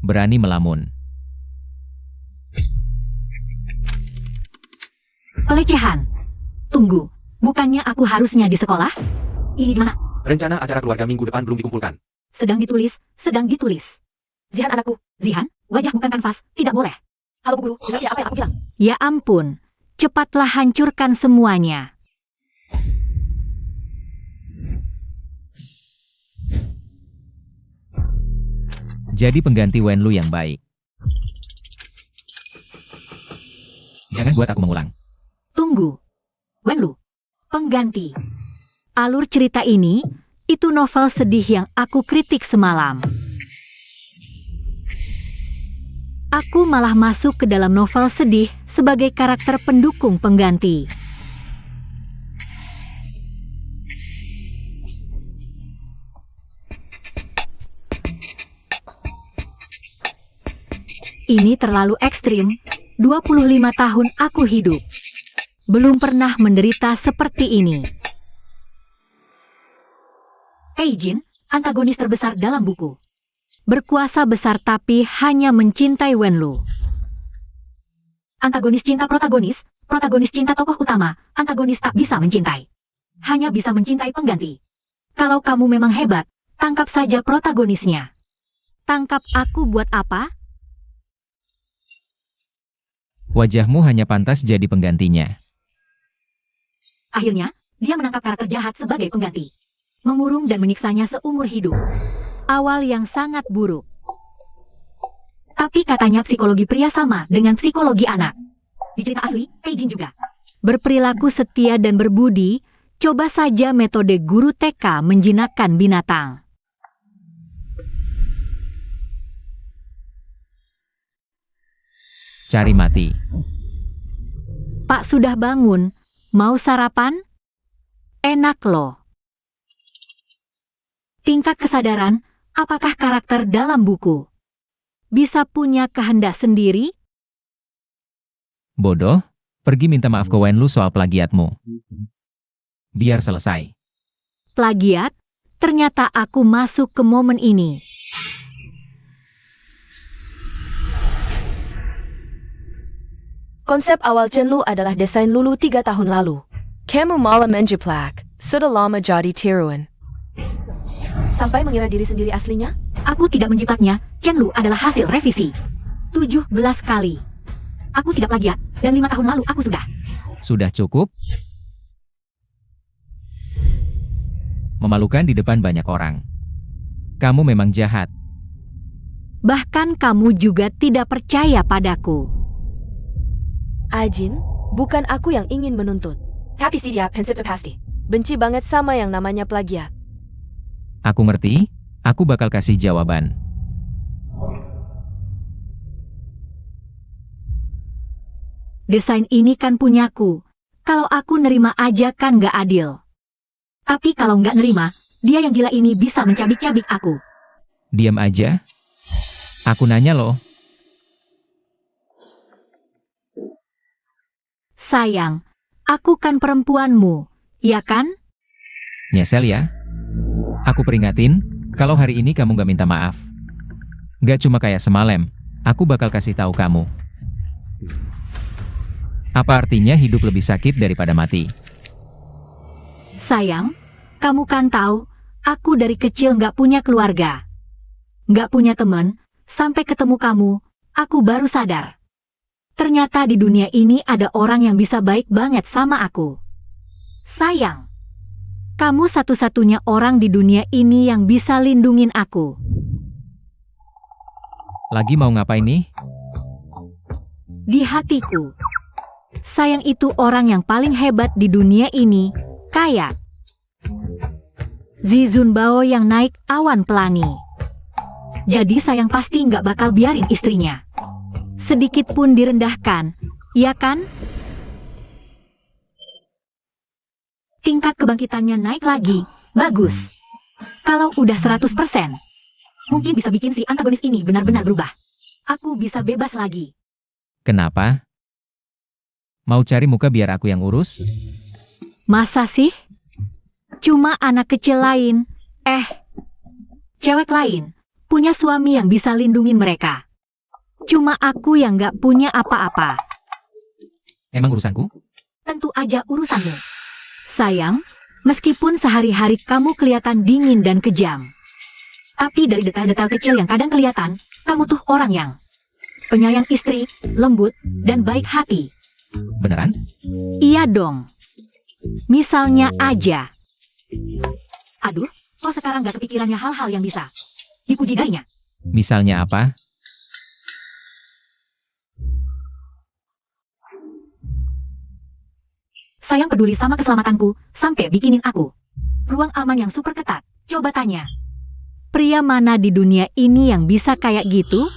Berani melamun. Pelecehan. Tunggu, bukannya aku harusnya di sekolah? Ini mana? Rencana acara keluarga minggu depan belum dikumpulkan. Sedang ditulis. Zihan anakku, Zihan, wajah bukan kanvas, tidak boleh. Halo Bu Guru, dengar ya apa yang aku bilang? Ya ampun, cepatlah hancurkan semuanya. Jadi pengganti Wenlu yang baik. Jangan buat aku mengulang. Tunggu, Wenlu, pengganti. Alur cerita ini, itu novel sedih yang aku kritik semalam. Aku malah masuk ke dalam novel sedih sebagai karakter pendukung pengganti. Ini terlalu ekstrim. 25 tahun aku hidup. Belum pernah menderita seperti ini. Eijin, antagonis terbesar dalam buku. Berkuasa besar tapi hanya mencintai Wenlu. Antagonis cinta protagonis, protagonis cinta tokoh utama, antagonis tak bisa mencintai. Hanya bisa mencintai pengganti. Kalau kamu memang hebat, tangkap saja protagonisnya. Tangkap aku buat apa? Wajahmu hanya pantas jadi penggantinya. Akhirnya, dia menangkap karakter jahat sebagai pengganti. Mengurung dan menyiksanya seumur hidup. Awal yang sangat buruk. Tapi katanya psikologi pria sama dengan psikologi anak. Di cerita asli, Eijin juga. Berperilaku setia dan berbudi, coba saja metode guru TK menjinakkan binatang. Cari mati. Pak sudah bangun, mau sarapan? Enak loh. Tingkat kesadaran, apakah karakter dalam buku? Bisa punya kehendak sendiri? Bodoh, pergi minta maaf ke Wenlu soal plagiatmu. Biar selesai. Plagiat? Ternyata aku masuk ke momen ini. Konsep awal Chenlu adalah desain Lulu 3 tahun lalu. Kamu malah menjiplak, sudah lama jadi tiruan. Sampai mengira diri sendiri aslinya? Aku tidak menjiplaknya, Chenlu adalah hasil revisi. 17 kali. Aku tidak plagiat, dan 5 tahun lalu aku sudah. Sudah cukup? Memalukan di depan banyak orang. Kamu memang jahat. Bahkan kamu juga tidak percaya padaku. Ajin, bukan aku yang ingin menuntut. Tapi si dia pensif pasti. Benci banget sama yang namanya plagiat. Aku ngerti, aku bakal kasih jawaban. Desain ini kan punyaku. Kalau aku nerima aja kan gak adil. Tapi kalau nggak nerima, dia yang gila ini bisa mencabik-cabik aku. Diam aja. Aku nanya loh. Sayang, aku kan perempuanmu, ya kan? Nyesel ya? Aku peringatin, kalau hari ini kamu gak minta maaf. Gak cuma kayak semalam, aku bakal kasih tahu kamu. Apa artinya hidup lebih sakit daripada mati? Sayang, kamu kan tahu, aku dari kecil gak punya keluarga. Gak punya teman, sampai ketemu kamu, aku baru sadar. Ternyata di dunia ini ada orang yang bisa baik banget sama aku. Sayang, kamu satu-satunya orang di dunia ini yang bisa lindungin aku. Lagi mau ngapain nih? Di hatiku. Sayang itu orang yang paling hebat di dunia ini, kayak Zizun Bao yang naik awan pelangi. Jadi sayang pasti nggak bakal biarin istrinya sedikit pun direndahkan, ya kan? Tingkat kebangkitannya naik lagi, bagus. Kalau udah 100%, mungkin bisa bikin si antagonis ini benar-benar berubah. Aku bisa bebas lagi. Kenapa? Mau cari muka biar aku yang urus? Masa sih? Cuma anak kecil lain, cewek lain, punya suami yang bisa lindungin mereka. Cuma aku yang nggak punya apa-apa. Emang urusanku? Tentu aja urusanmu. Sayang, meskipun sehari-hari kamu kelihatan dingin dan kejam. Tapi dari detail-detail kecil yang kadang kelihatan, kamu tuh orang yang penyayang istri, lembut, dan baik hati. Beneran? Iya dong. Misalnya aja. Aduh, kok sekarang gak kepikirannya hal-hal yang bisa dipuji darinya? Misalnya apa? Sayang peduli sama keselamatanku, sampai bikinin aku ruang aman yang super ketat. Coba tanya, pria mana di dunia ini yang bisa kayak gitu?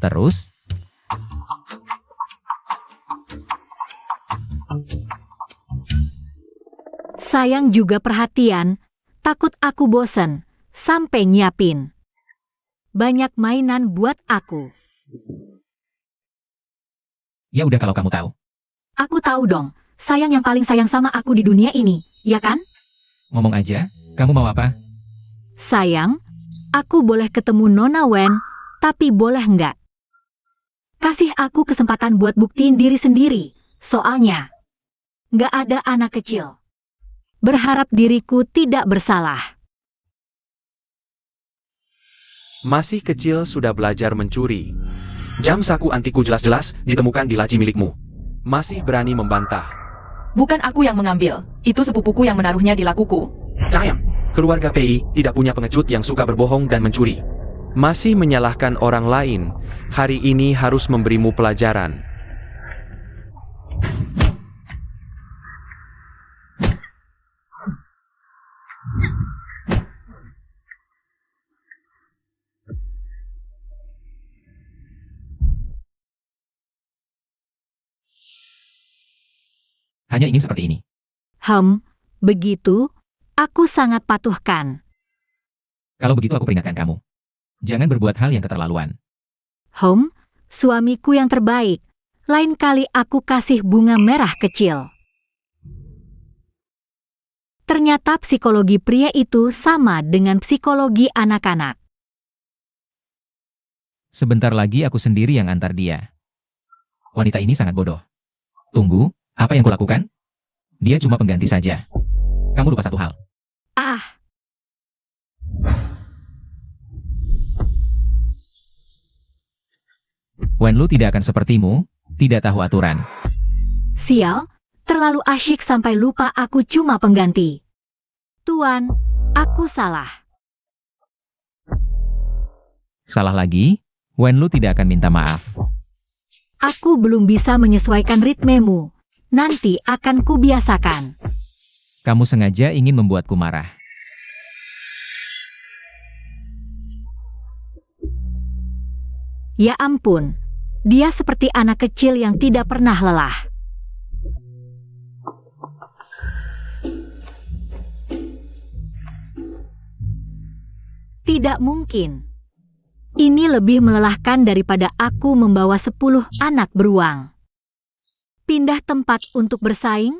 Terus? Sayang juga perhatian, takut aku bosen, sampai nyiapin banyak mainan buat aku. Ya udah kalau kamu tahu. Aku tahu dong, sayang yang paling sayang sama aku di dunia ini, ya kan? Ngomong aja, kamu mau apa? Sayang, aku boleh ketemu Nona Wen, tapi boleh nggak? Kasih aku kesempatan buat buktiin diri sendiri, soalnya nggak ada anak kecil berharap diriku tidak bersalah. Masih kecil sudah belajar mencuri. Jam saku antiku jelas-jelas ditemukan di laci milikmu. Masih berani membantah. Bukan aku yang mengambil, itu sepupuku yang menaruhnya di lakuku. Sayang, keluarga PI tidak punya pengecut yang suka berbohong dan mencuri. Masih menyalahkan orang lain. Hari ini harus memberimu pelajaran. Hanya ingin seperti ini. Begitu, aku sangat patuhkan. Kalau begitu aku peringatkan kamu. Jangan berbuat hal yang keterlaluan. Suamiku yang terbaik. Lain kali aku kasih bunga merah kecil. Ternyata psikologi pria itu sama dengan psikologi anak-anak. Sebentar lagi aku sendiri yang antar dia. Wanita ini sangat bodoh. Tunggu, apa yang kulakukan? Dia cuma pengganti saja. Kamu lupa satu hal. Wenlu tidak akan sepertimu, tidak tahu aturan. Sial, terlalu asyik sampai lupa aku cuma pengganti. Tuan, aku salah. Salah lagi, Wenlu tidak akan minta maaf. Aku belum bisa menyesuaikan ritmemu. Nanti akan kubiasakan. Kamu sengaja ingin membuatku marah. Ya ampun, dia seperti anak kecil yang tidak pernah lelah. Tidak mungkin. Ini lebih melelahkan daripada aku membawa 10 anak beruang. Pindah tempat untuk bersaing?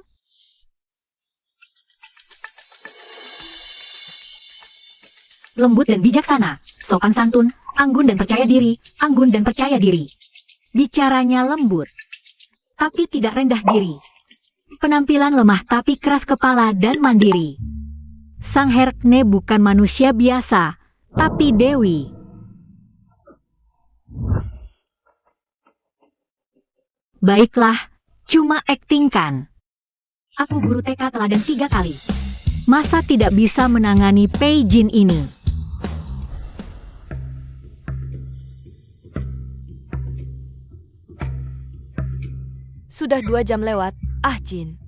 Lembut dan bijaksana, sopan santun, anggun dan percaya diri, anggun dan percaya diri. Bicaranya lembut, tapi tidak rendah diri. Penampilan lemah tapi keras kepala dan mandiri. Sang Herkne bukan manusia biasa, tapi dewi. Baiklah, cuma akting kan. Aku guru TK teladan 3 kali. Masa tidak bisa menangani Pei Jin ini? Sudah 2 jam lewat, Jin.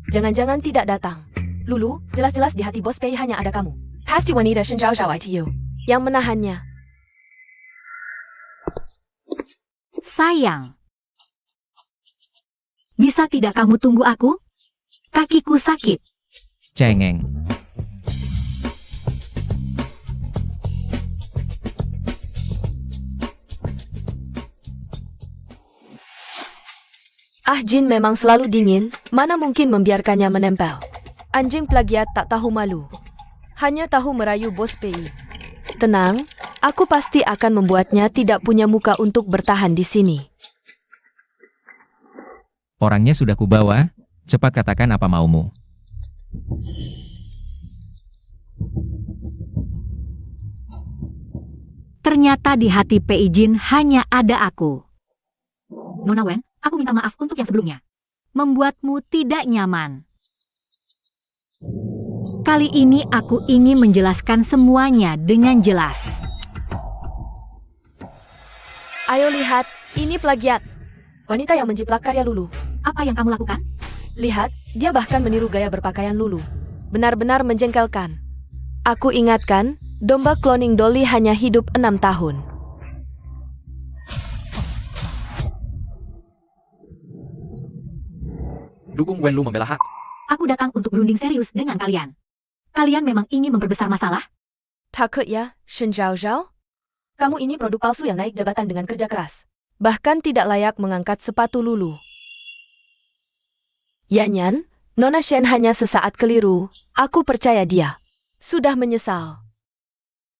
Jangan-jangan tidak datang. Lulu, jelas-jelas di hati Bos Pei hanya ada kamu. Pasti wanita Shenzhao Shao ITU yang menahannya. Sayang. Bisa tidak kamu tunggu aku? Kakiku sakit. Cengeng. Jin memang selalu dingin, mana mungkin membiarkannya menempel. Anjing plagiat tak tahu malu. Hanya tahu merayu Bos Pei. Tenang, aku pasti akan membuatnya tidak punya muka untuk bertahan di sini. Orangnya sudah kubawa, cepat katakan apa maumu. Ternyata di hati Pei Jin hanya ada aku. Nona Wen, aku minta maaf untuk yang sebelumnya. Membuatmu tidak nyaman. Kali ini aku ingin menjelaskan semuanya dengan jelas. Ayo lihat, ini plagiat. Wanita yang menjiplak karya Lulu. Apa yang kamu lakukan? Lihat, dia bahkan meniru gaya berpakaian Lulu. Benar-benar menjengkelkan. Aku ingatkan, domba cloning Dolly hanya hidup 6 tahun. Dukung Wen Lu membela hak. Aku datang untuk berunding serius dengan kalian. Kalian memang ingin memperbesar masalah? Takut ya, Shen Zhao Zhao? Kamu ini produk palsu yang naik jabatan dengan kerja keras. Bahkan tidak layak mengangkat sepatu Lulu. Yanyan, Nona Shen hanya sesaat keliru. Aku percaya dia. Sudah menyesal.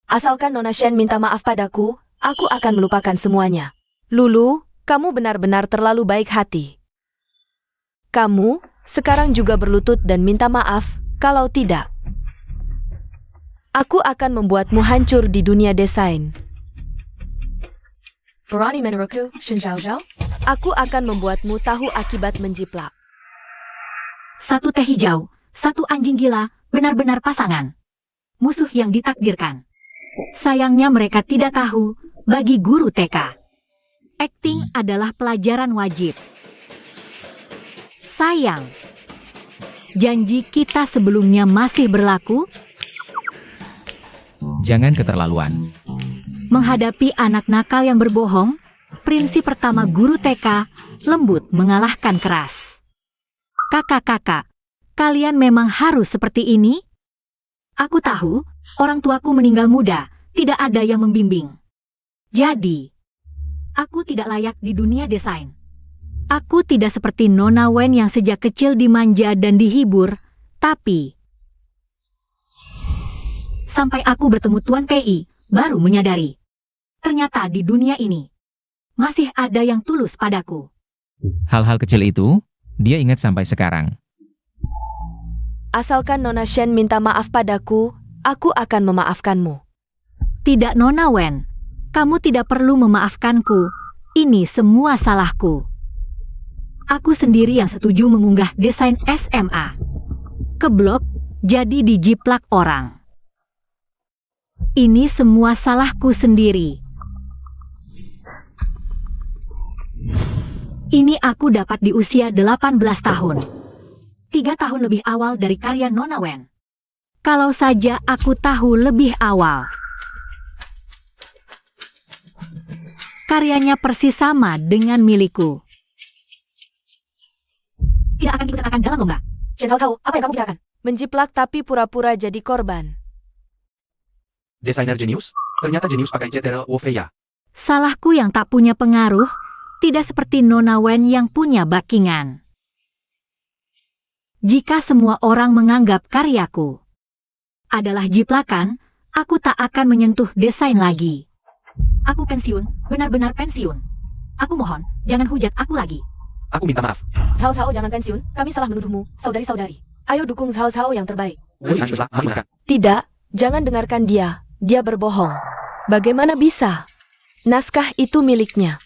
Asalkan Nona Shen minta maaf padaku, aku akan melupakan semuanya. Lulu, kamu benar-benar terlalu baik hati. Kamu sekarang juga berlutut dan minta maaf, kalau tidak. Aku akan membuatmu hancur di dunia desain. Berani menurutku, Shen Zhao Zhao? Aku akan membuatmu tahu akibat menjiplak. Satu teh hijau, satu anjing gila, benar-benar pasangan. Musuh yang ditakdirkan. Sayangnya mereka tidak tahu, bagi guru TK. Akting adalah pelajaran wajib. Sayang. Janji kita sebelumnya masih berlaku? Jangan keterlaluan. Menghadapi anak nakal yang berbohong, prinsip pertama guru TK, lembut mengalahkan keras. Kakak-kakak, kalian memang harus seperti ini? Aku tahu, orang tuaku meninggal muda, tidak ada yang membimbing. Jadi, aku tidak layak di dunia desain. Aku tidak seperti Nona Wen yang sejak kecil dimanja dan dihibur, tapi sampai aku bertemu Tuan Pei, baru menyadari. Ternyata di dunia ini, masih ada yang tulus padaku. Hal-hal kecil itu, dia ingat sampai sekarang. Asalkan Nona Shen minta maaf padaku, aku akan memaafkanmu. Tidak Nona Wen, kamu tidak perlu memaafkanku. Ini semua salahku. Aku sendiri yang setuju mengunggah desain SMA. Ke blog, jadi dijiplak orang. Ini semua salahku sendiri. Ini aku dapat di usia 18 tahun. 3 tahun lebih awal dari karya Nona Wen. Kalau saja aku tahu lebih awal. Karyanya persis sama dengan milikku. Tidak akan diikutsertakan dalam lomba. Shen Zhao Zhao, apa yang kamu bicarakan? Menjiplak tapi pura-pura jadi korban. Desainer jenius? Ternyata jenius pakai Cetel Wofeya. Salahku yang tak punya pengaruh, tidak seperti Nona Wen yang punya backingan. Jika semua orang menganggap karyaku adalah jiplakan, aku tak akan menyentuh desain lagi. Aku pensiun, benar-benar pensiun. Aku mohon, jangan hujat aku lagi. Aku minta maaf. Zhao Zhao jangan pensiun, kami salah menuduhmu, saudari-saudari. Ayo dukung Zhao Zhao yang terbaik. Tidak, jangan dengarkan dia. Dia berbohong. Bagaimana bisa? Naskah itu miliknya.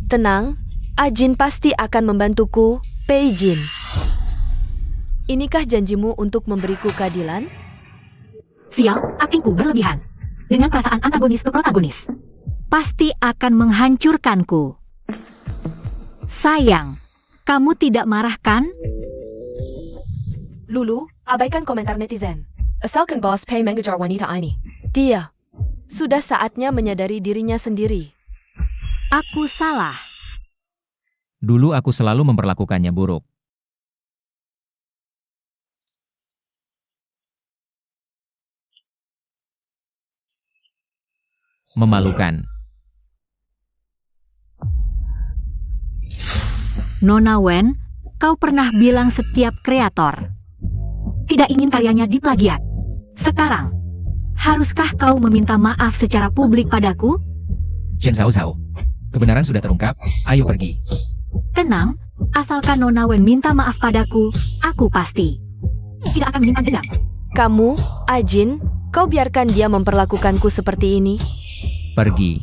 Tenang, Ajin pasti akan membantuku, Pei Jin. Inikah janjimu untuk memberiku keadilan? Sial, aktingku berlebihan. Dengan perasaan antagonis ke protagonis. Pasti akan menghancurkanku. Sayang, kamu tidak marah kan? Lulu, abaikan komentar netizen. Asalkan bos Pei mengejar wanita ini. Dia sudah saatnya menyadari dirinya sendiri. Aku salah. Dulu aku selalu memperlakukannya buruk. Memalukan. Nona Wen, kau pernah bilang setiap kreator tidak ingin karyanya diplagiat. Sekarang, Haruskah kau meminta maaf secara publik padaku? Chen Xiao Xiao, kebenaran sudah terungkap, ayo pergi. Tenang, asalkan Nona Wen minta maaf padaku, aku pasti tidak akan menyimpan dendam. Kamu, Ajin, kau biarkan dia memperlakukanku seperti ini? Pergi.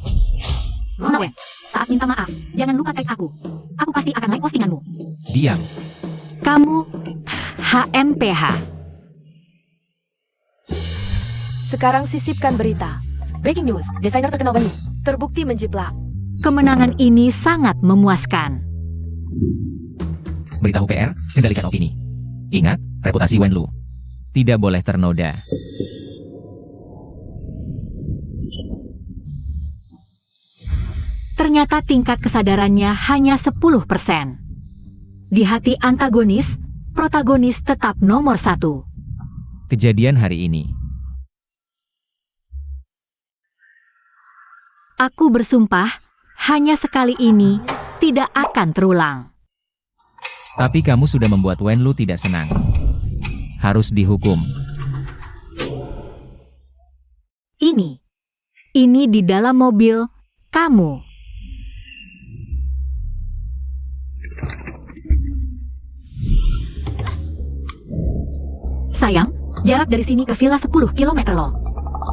Nona Wen, saat minta maaf, jangan lupa tag aku. Aku pasti akan like postinganmu. Diam. Kamu HMPH. Sekarang sisipkan berita. Breaking news, desainer terkenal Wenlu terbukti menjiplak. Kemenangan ini sangat memuaskan. Beritahu PR, kendalikan opini. Ingat, reputasi Wenlu tidak boleh ternoda. Ternyata tingkat kesadarannya hanya 10%. Di hati antagonis, protagonis tetap nomor 1. Kejadian hari ini. Aku bersumpah, hanya sekali ini tidak akan terulang. Tapi kamu sudah membuat Wenlu tidak senang. Harus dihukum. Ini di dalam mobil kamu. Sayang, jarak dari sini ke villa 10 km loh.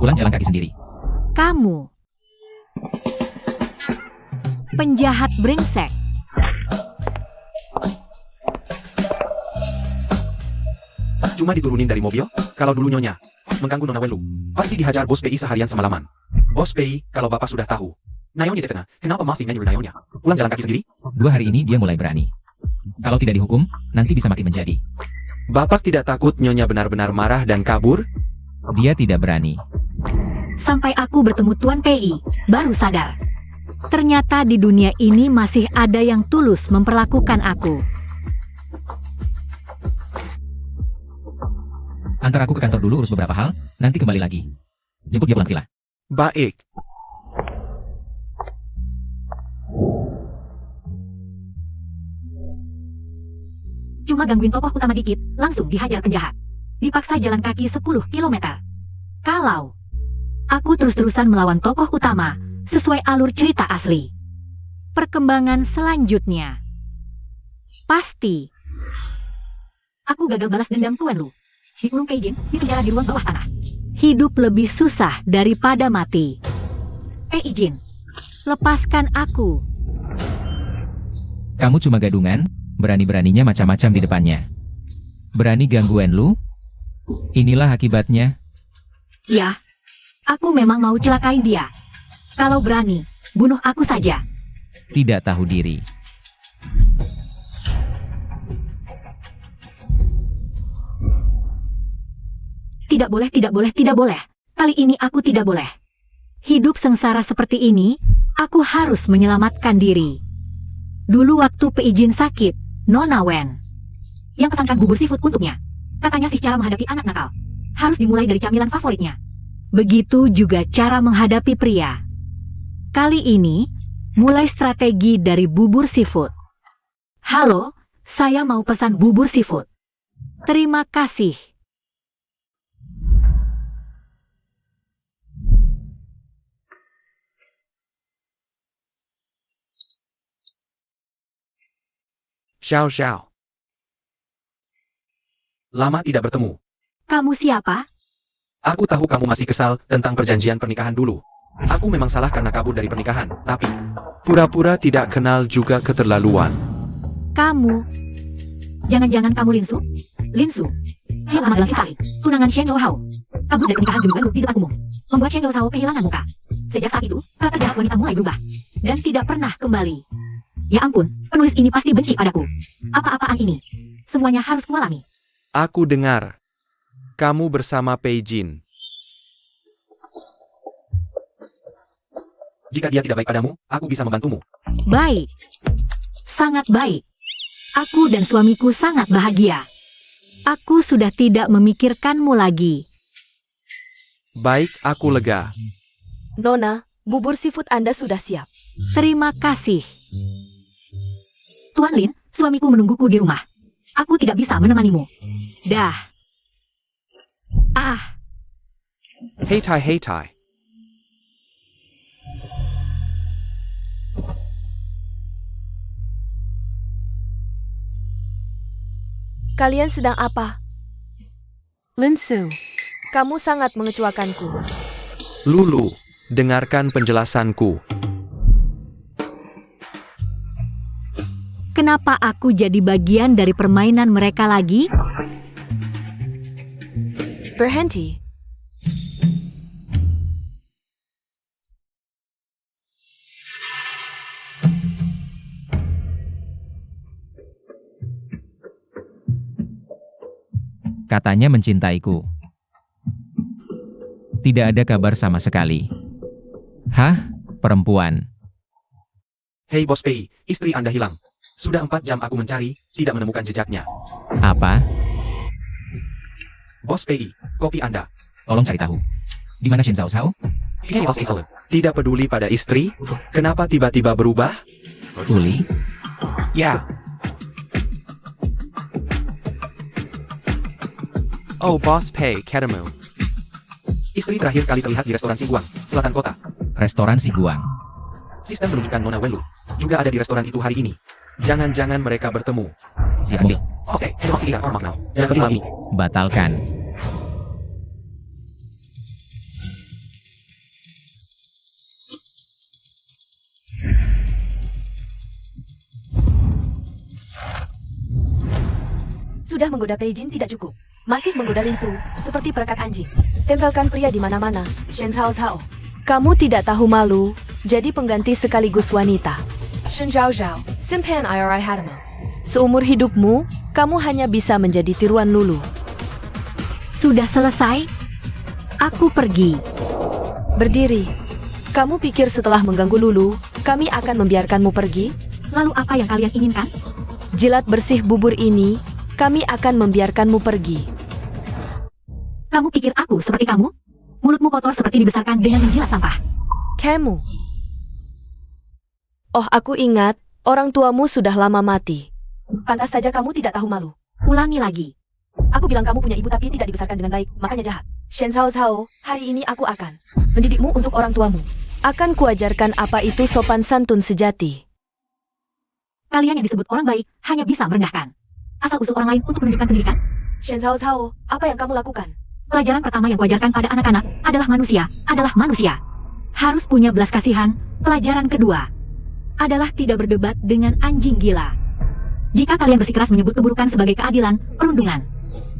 Pulang jalan kaki sendiri. Kamu penjahat brengsek. Cuma diturunin dari mobil, kalau dulu Nyonya mengganggu Nona Wenlu, pasti dihajar Bos PI seharian semalaman. Bos PI, kalau Bapak sudah tahu, Nayonya Devena, kenapa masih nyuruh Nayonya pulang jalan kaki sendiri? 2 hari ini dia mulai berani. Kalau tidak dihukum, nanti bisa makin menjadi. Bapak tidak takut Nyonya benar-benar marah dan kabur? Dia tidak berani. Sampai aku bertemu Tuan PI, baru sadar. Ternyata di dunia ini masih ada yang tulus memperlakukan aku. Antar aku ke kantor dulu urus beberapa hal, nanti kembali lagi. Jemput dia pulang villa. Baik. Cuma gangguin tokoh utama dikit, langsung dihajar penjahat. Dipaksa jalan kaki 10 km. Kalau aku terus-terusan melawan tokoh utama, sesuai alur cerita asli. Perkembangan selanjutnya. Pasti. Aku gagal balas dendam Tuan Lu. Dikurung Keijin, di penjara di ruang bawah tanah. Hidup lebih susah daripada mati. Keijin, lepaskan aku. Kamu cuma gadungan, berani-beraninya macam-macam di depannya. Berani ganggu Wenlu? Inilah akibatnya. Ya, aku memang mau celakain dia. Kalau berani, bunuh aku saja. Tidak tahu diri. Tidak boleh, tidak boleh, tidak boleh. Kali ini aku tidak boleh. Hidup sengsara seperti ini, aku harus menyelamatkan diri. Dulu waktu Peijin sakit, Nona Wen yang pesankan bubur seafood untuknya. Katanya sih cara menghadapi anak nakal harus dimulai dari camilan favoritnya. Begitu juga cara menghadapi pria. Kali ini, mulai strategi dari bubur seafood. Halo, saya mau pesan bubur seafood. Terima kasih. Xiao Xiao. Lama tidak bertemu. Kamu siapa? Aku tahu kamu masih kesal tentang perjanjian pernikahan dulu. Aku memang salah karena kabur dari pernikahan, tapi pura-pura tidak kenal juga keterlaluan. Kamu. Jangan-jangan kamu Linsu? Linsu. Yang lama dalam fitnah, tunangan Shen Youhao. Kabur dari pernikahan dulu di depan umum. Membuat Shen Youhao kehilangan muka. Sejak saat itu, karakter jahat wanita mulai berubah. Dan tidak pernah kembali. Ya ampun, penulis ini pasti benci padaku. Apa-apaan ini? Semuanya harus kualami. Aku dengar. Kamu bersama Peijin. Jika dia tidak baik padamu, aku bisa membantumu. Baik. Sangat baik. Aku dan suamiku sangat bahagia. Aku sudah tidak memikirkanmu lagi. Baik, aku lega. Nona, bubur seafood Anda sudah siap. Terima kasih. Tuan Lin, suamiku menungguku di rumah. Aku tidak bisa menemanimu. Dah. Hey Tai, hey Tai. Kalian sedang apa? Linsu, kamu sangat mengecewakanku. Lulu, dengarkan penjelasanku. Kenapa aku jadi bagian dari permainan mereka lagi? Berhenti. Katanya mencintaiku. Tidak ada kabar sama sekali. Hah? Perempuan. Hei Bos Pei, istri Anda hilang. Sudah 4 jam aku mencari, tidak menemukan jejaknya. Apa? Bos Pei, kopi Anda. Tolong cari tahu. Di mana Shin Zhao Zhao? Hei Bos Isle. Tidak peduli pada istri, kenapa tiba-tiba berubah? Tuli? Ya. Oh Bos Pei, ketemu. Istri terakhir kali terlihat di restoran Siguang, selatan kota. Restoran Si Guang. Sistem menunjukkan Nona Wenlu juga ada di restoran itu hari ini. Jangan-jangan mereka bertemu. Siap, Bos. Oke, itu masih ingat orang makna. Dan penting lagi. Batalkan. Sudah menggoda Peijin tidak cukup. Masih menggoda Linsu, seperti perekat anjing. Tempelkan pria di mana-mana, Shen Zhao Zhao. Kamu tidak tahu malu, jadi pengganti sekaligus wanita. Shen Zhao Zhao, Simpan Iri Hadamo. Seumur hidupmu, kamu hanya bisa menjadi tiruan Lulu. Sudah selesai? Aku pergi. Berdiri. Kamu pikir setelah mengganggu Lulu, kami akan membiarkanmu pergi? Lalu apa yang kalian inginkan? Jilat bersih bubur ini, kami akan membiarkanmu pergi. Kamu pikir aku seperti kamu? Mulutmu kotor seperti dibesarkan dengan menjilat sampah. Kamu. Oh, aku ingat, orang tuamu sudah lama mati. Pantas saja kamu tidak tahu malu. Ulangi lagi. Aku bilang kamu punya ibu tapi tidak dibesarkan dengan baik, makanya jahat. Shen Zhao Zhao, hari ini aku akan mendidikmu untuk orang tuamu. Akan kuajarkan apa itu sopan santun sejati. Kalian yang disebut orang baik hanya bisa merendahkan. Asal usul orang lain untuk menunjukkan pendidikan. Shen Zhao Zhao, apa yang kamu lakukan? Pelajaran pertama yang kuajarkan pada anak-anak adalah manusia. Harus punya belas kasihan. Pelajaran kedua adalah tidak berdebat dengan anjing gila. Jika kalian bersikeras menyebut keburukan sebagai keadilan, perundungan,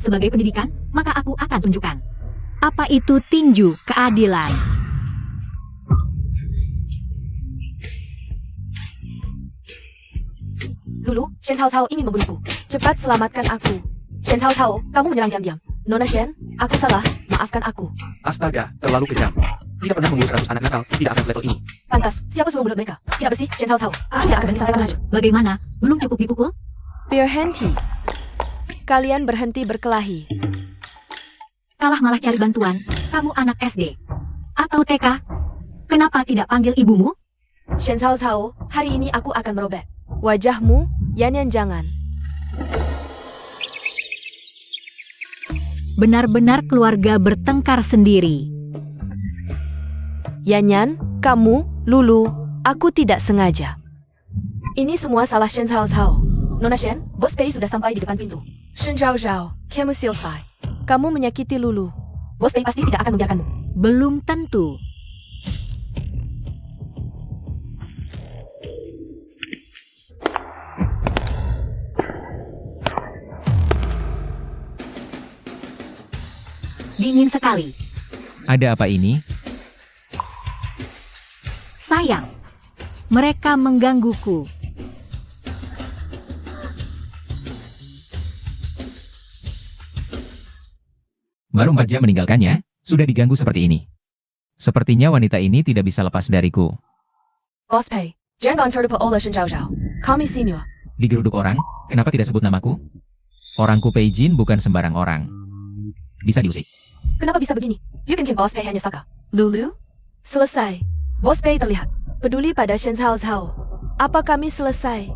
sebagai pendidikan, maka aku akan tunjukkan. Apa itu tinju keadilan? Lulu, Shen Zhao Zhao ingin membunuhku. Cepat selamatkan aku. Shen Zhao Zhao, kamu menyerang diam-diam. Nona Shen, aku salah, maafkan aku. Astaga, terlalu kejam. Tidak pernah membunuh 100 anak nakal, tidak akan selevel ini. Pantas, siapa suruh bunuh mereka? Tidak bersih, Shen Zhao Zhao. Aku tidak akan berhenti sampai kamu hancur. Bagaimana? Belum cukup dipukul? Berhenti. Kalian berhenti berkelahi. Kalah malah cari bantuan. Kamu anak SD atau TK? Kenapa tidak panggil ibumu? Shen Zhao Zhao, hari ini aku akan merobek wajahmu, Yan jangan. Benar-benar keluarga bertengkar sendiri. Yan, kamu, Lulu, aku tidak sengaja. Ini semua salah Shen Zhao Zhao. Nona Shen, Bos Pei sudah sampai di depan pintu. Shen Zhao Zhao, kamu selesai. Kamu menyakiti Lulu. Bos Pei pasti tidak akan membiarkanmu. Belum tentu. Dingin sekali. Ada apa ini? Sayang, mereka menggangguku. Baru 4 jam meninggalkannya, sudah diganggu seperti ini. Sepertinya wanita ini tidak bisa lepas dariku. Boss Pei, jangan terlupa oleh Shen Zhao Zhao. Kami senior. Digeruduk orang, kenapa tidak sebut namaku? Orangku Peijin bukan sembarang orang. Bisa diusik. Kenapa bisa begini? You can Boss Pei hanya Saka. Lulu? Selesai. Boss Pei terlihat peduli pada Shen Zhao Zhao. Apa kami selesai?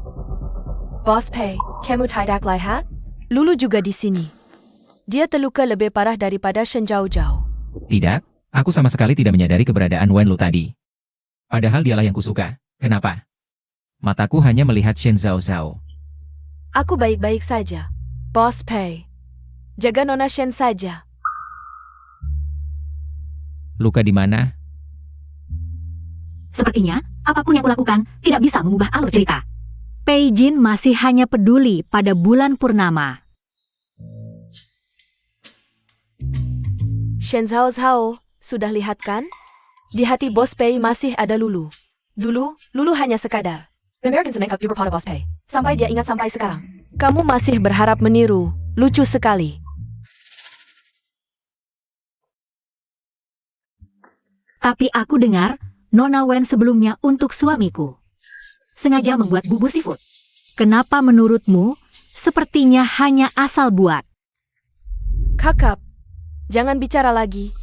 Boss Pei, kamu tidak lihat? Lulu juga di sini. Dia terluka lebih parah daripada Shen Zhao Zhao. Tidak, Aku sama sekali tidak menyadari keberadaan Wen Lu tadi. Padahal dialah yang kusuka. Kenapa? Mataku hanya melihat Shen Zhao Zhao. Aku baik-baik saja. Boss Pei. Jaga Nona Shen saja. Luka di mana? Sepertinya, apapun yang kulakukan tidak bisa mengubah alur cerita. Pei Jin masih hanya peduli pada bulan purnama. Shen Zhao Zhao, sudah lihat kan? Di hati Boss Pei masih ada Lulu. Dulu, Lulu hanya sekadar American Sementkak Uber pada Boss Pei. Sampai dia ingat sampai sekarang. Kamu masih berharap meniru. Lucu sekali. Tapi aku dengar, Nona Wen sebelumnya untuk suamiku sengaja membuat bubur seafood. Kenapa menurutmu, sepertinya hanya asal buat? Kakak, jangan bicara lagi.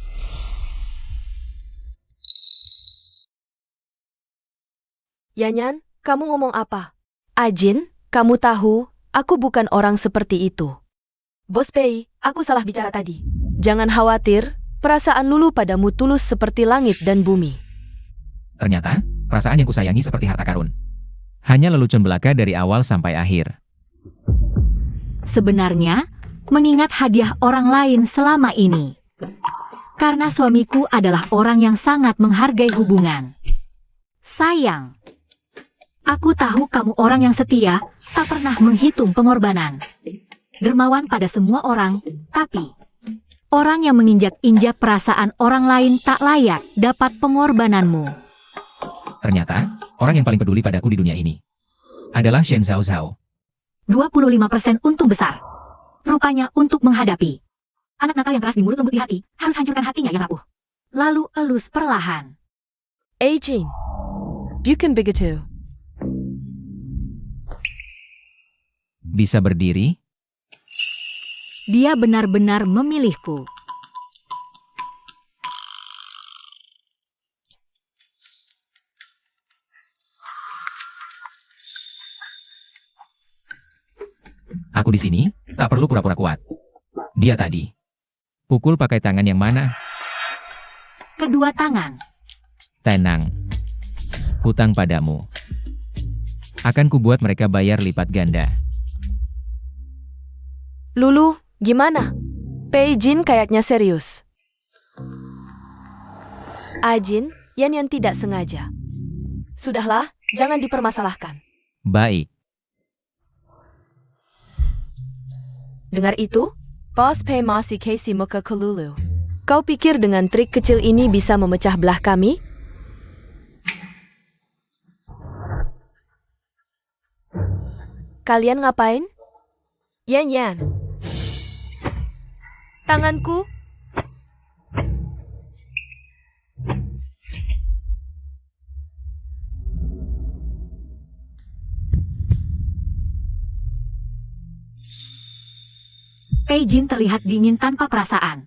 Yanyan, kamu ngomong apa? Ajin, kamu tahu, aku bukan orang seperti itu. Bos Pei, aku salah bicara tadi. Jangan khawatir, perasaan Lulu padamu tulus seperti langit dan bumi. Ternyata, perasaan yang kusayangi seperti harta karun. Hanya lelucon belaka dari awal sampai akhir. Sebenarnya, mengingat hadiah orang lain selama ini. Karena suamiku adalah orang yang sangat menghargai hubungan. Sayang. Aku tahu kamu orang yang setia, tak pernah menghitung pengorbanan. Dermawan pada semua orang, tapi orang yang menginjak-injak perasaan orang lain tak layak dapat pengorbananmu. Ternyata, orang yang paling peduli padaku di dunia ini adalah Shen Zhao Zhao. 25% untung besar. Rupanya untuk menghadapi anak nakal yang keras di mulut lembut di hati, harus hancurkan hatinya yang rapuh. Lalu elus perlahan. Ajin, bukan begitu. Bisa berdiri? Dia benar-benar memilihku. Aku di sini, tak perlu pura-pura kuat. Dia tadi. Pukul pakai tangan yang mana? Kedua tangan. Tenang. Hutang padamu. Akan kubuat mereka bayar lipat ganda. Lulu, gimana? Pei Jin kayaknya serius. Ajin, Yan tidak sengaja. Sudahlah, jangan dipermasalahkan. Baik. Dengar itu? Boss Pei masih kasih muka ke Lulu. Kau pikir dengan trik kecil ini bisa memecah belah kami? Kalian ngapain? Yan. Tanganku. Pei Jin terlihat dingin tanpa perasaan.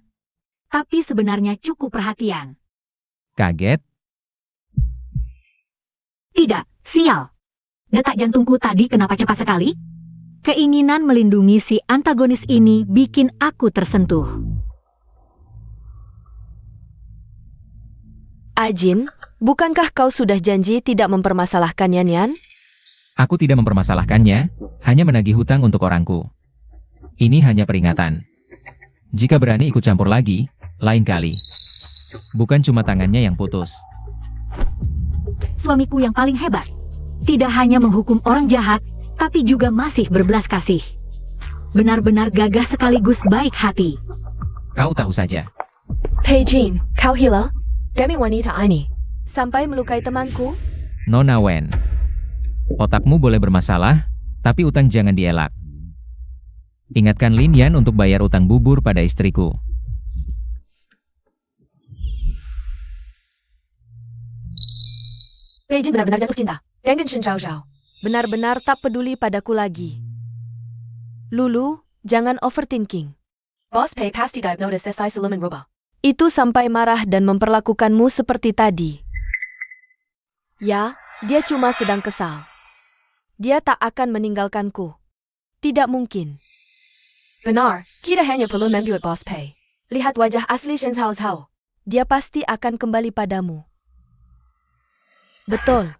Tapi sebenarnya cukup perhatian. Kaget? Tidak, sial. Detak jantungku tadi kenapa cepat sekali? Keinginan melindungi si antagonis ini bikin aku tersentuh. Ajin, bukankah kau sudah janji tidak mempermasalahkan Yan? Aku tidak mempermasalahkannya, hanya menagih hutang untuk orangku. Ini hanya peringatan. Jika berani ikut campur lagi, lain kali. Bukan cuma tangannya yang putus. Suamiku yang paling hebat. Tidak hanya menghukum orang jahat, tapi juga masih berbelas kasih. Benar-benar gagah sekaligus baik hati. Kau tahu saja. Pei Jin, kau hila? Demi wanita ini. Sampai melukai temanku? Nona Wen. Otakmu boleh bermasalah, tapi utang jangan dielak. Ingatkan Lin Yan untuk bayar utang bubur pada istriku. Pei Jin benar-benar jatuh cinta. Dengan Shen Zhao Zhao. Benar-benar tak peduli padaku lagi. Lulu, jangan overthinking. Boss Pei pasti diagnosis SI siluman rubah. Itu sampai marah dan memperlakukanmu seperti tadi. Ya, dia cuma sedang kesal. Dia tak akan meninggalkanku. Tidak mungkin. Benar, kita hanya perlu membuat Boss Pei. Lihat wajah asli Shen Zhao Zhao. dia pasti akan kembali padamu. Betul.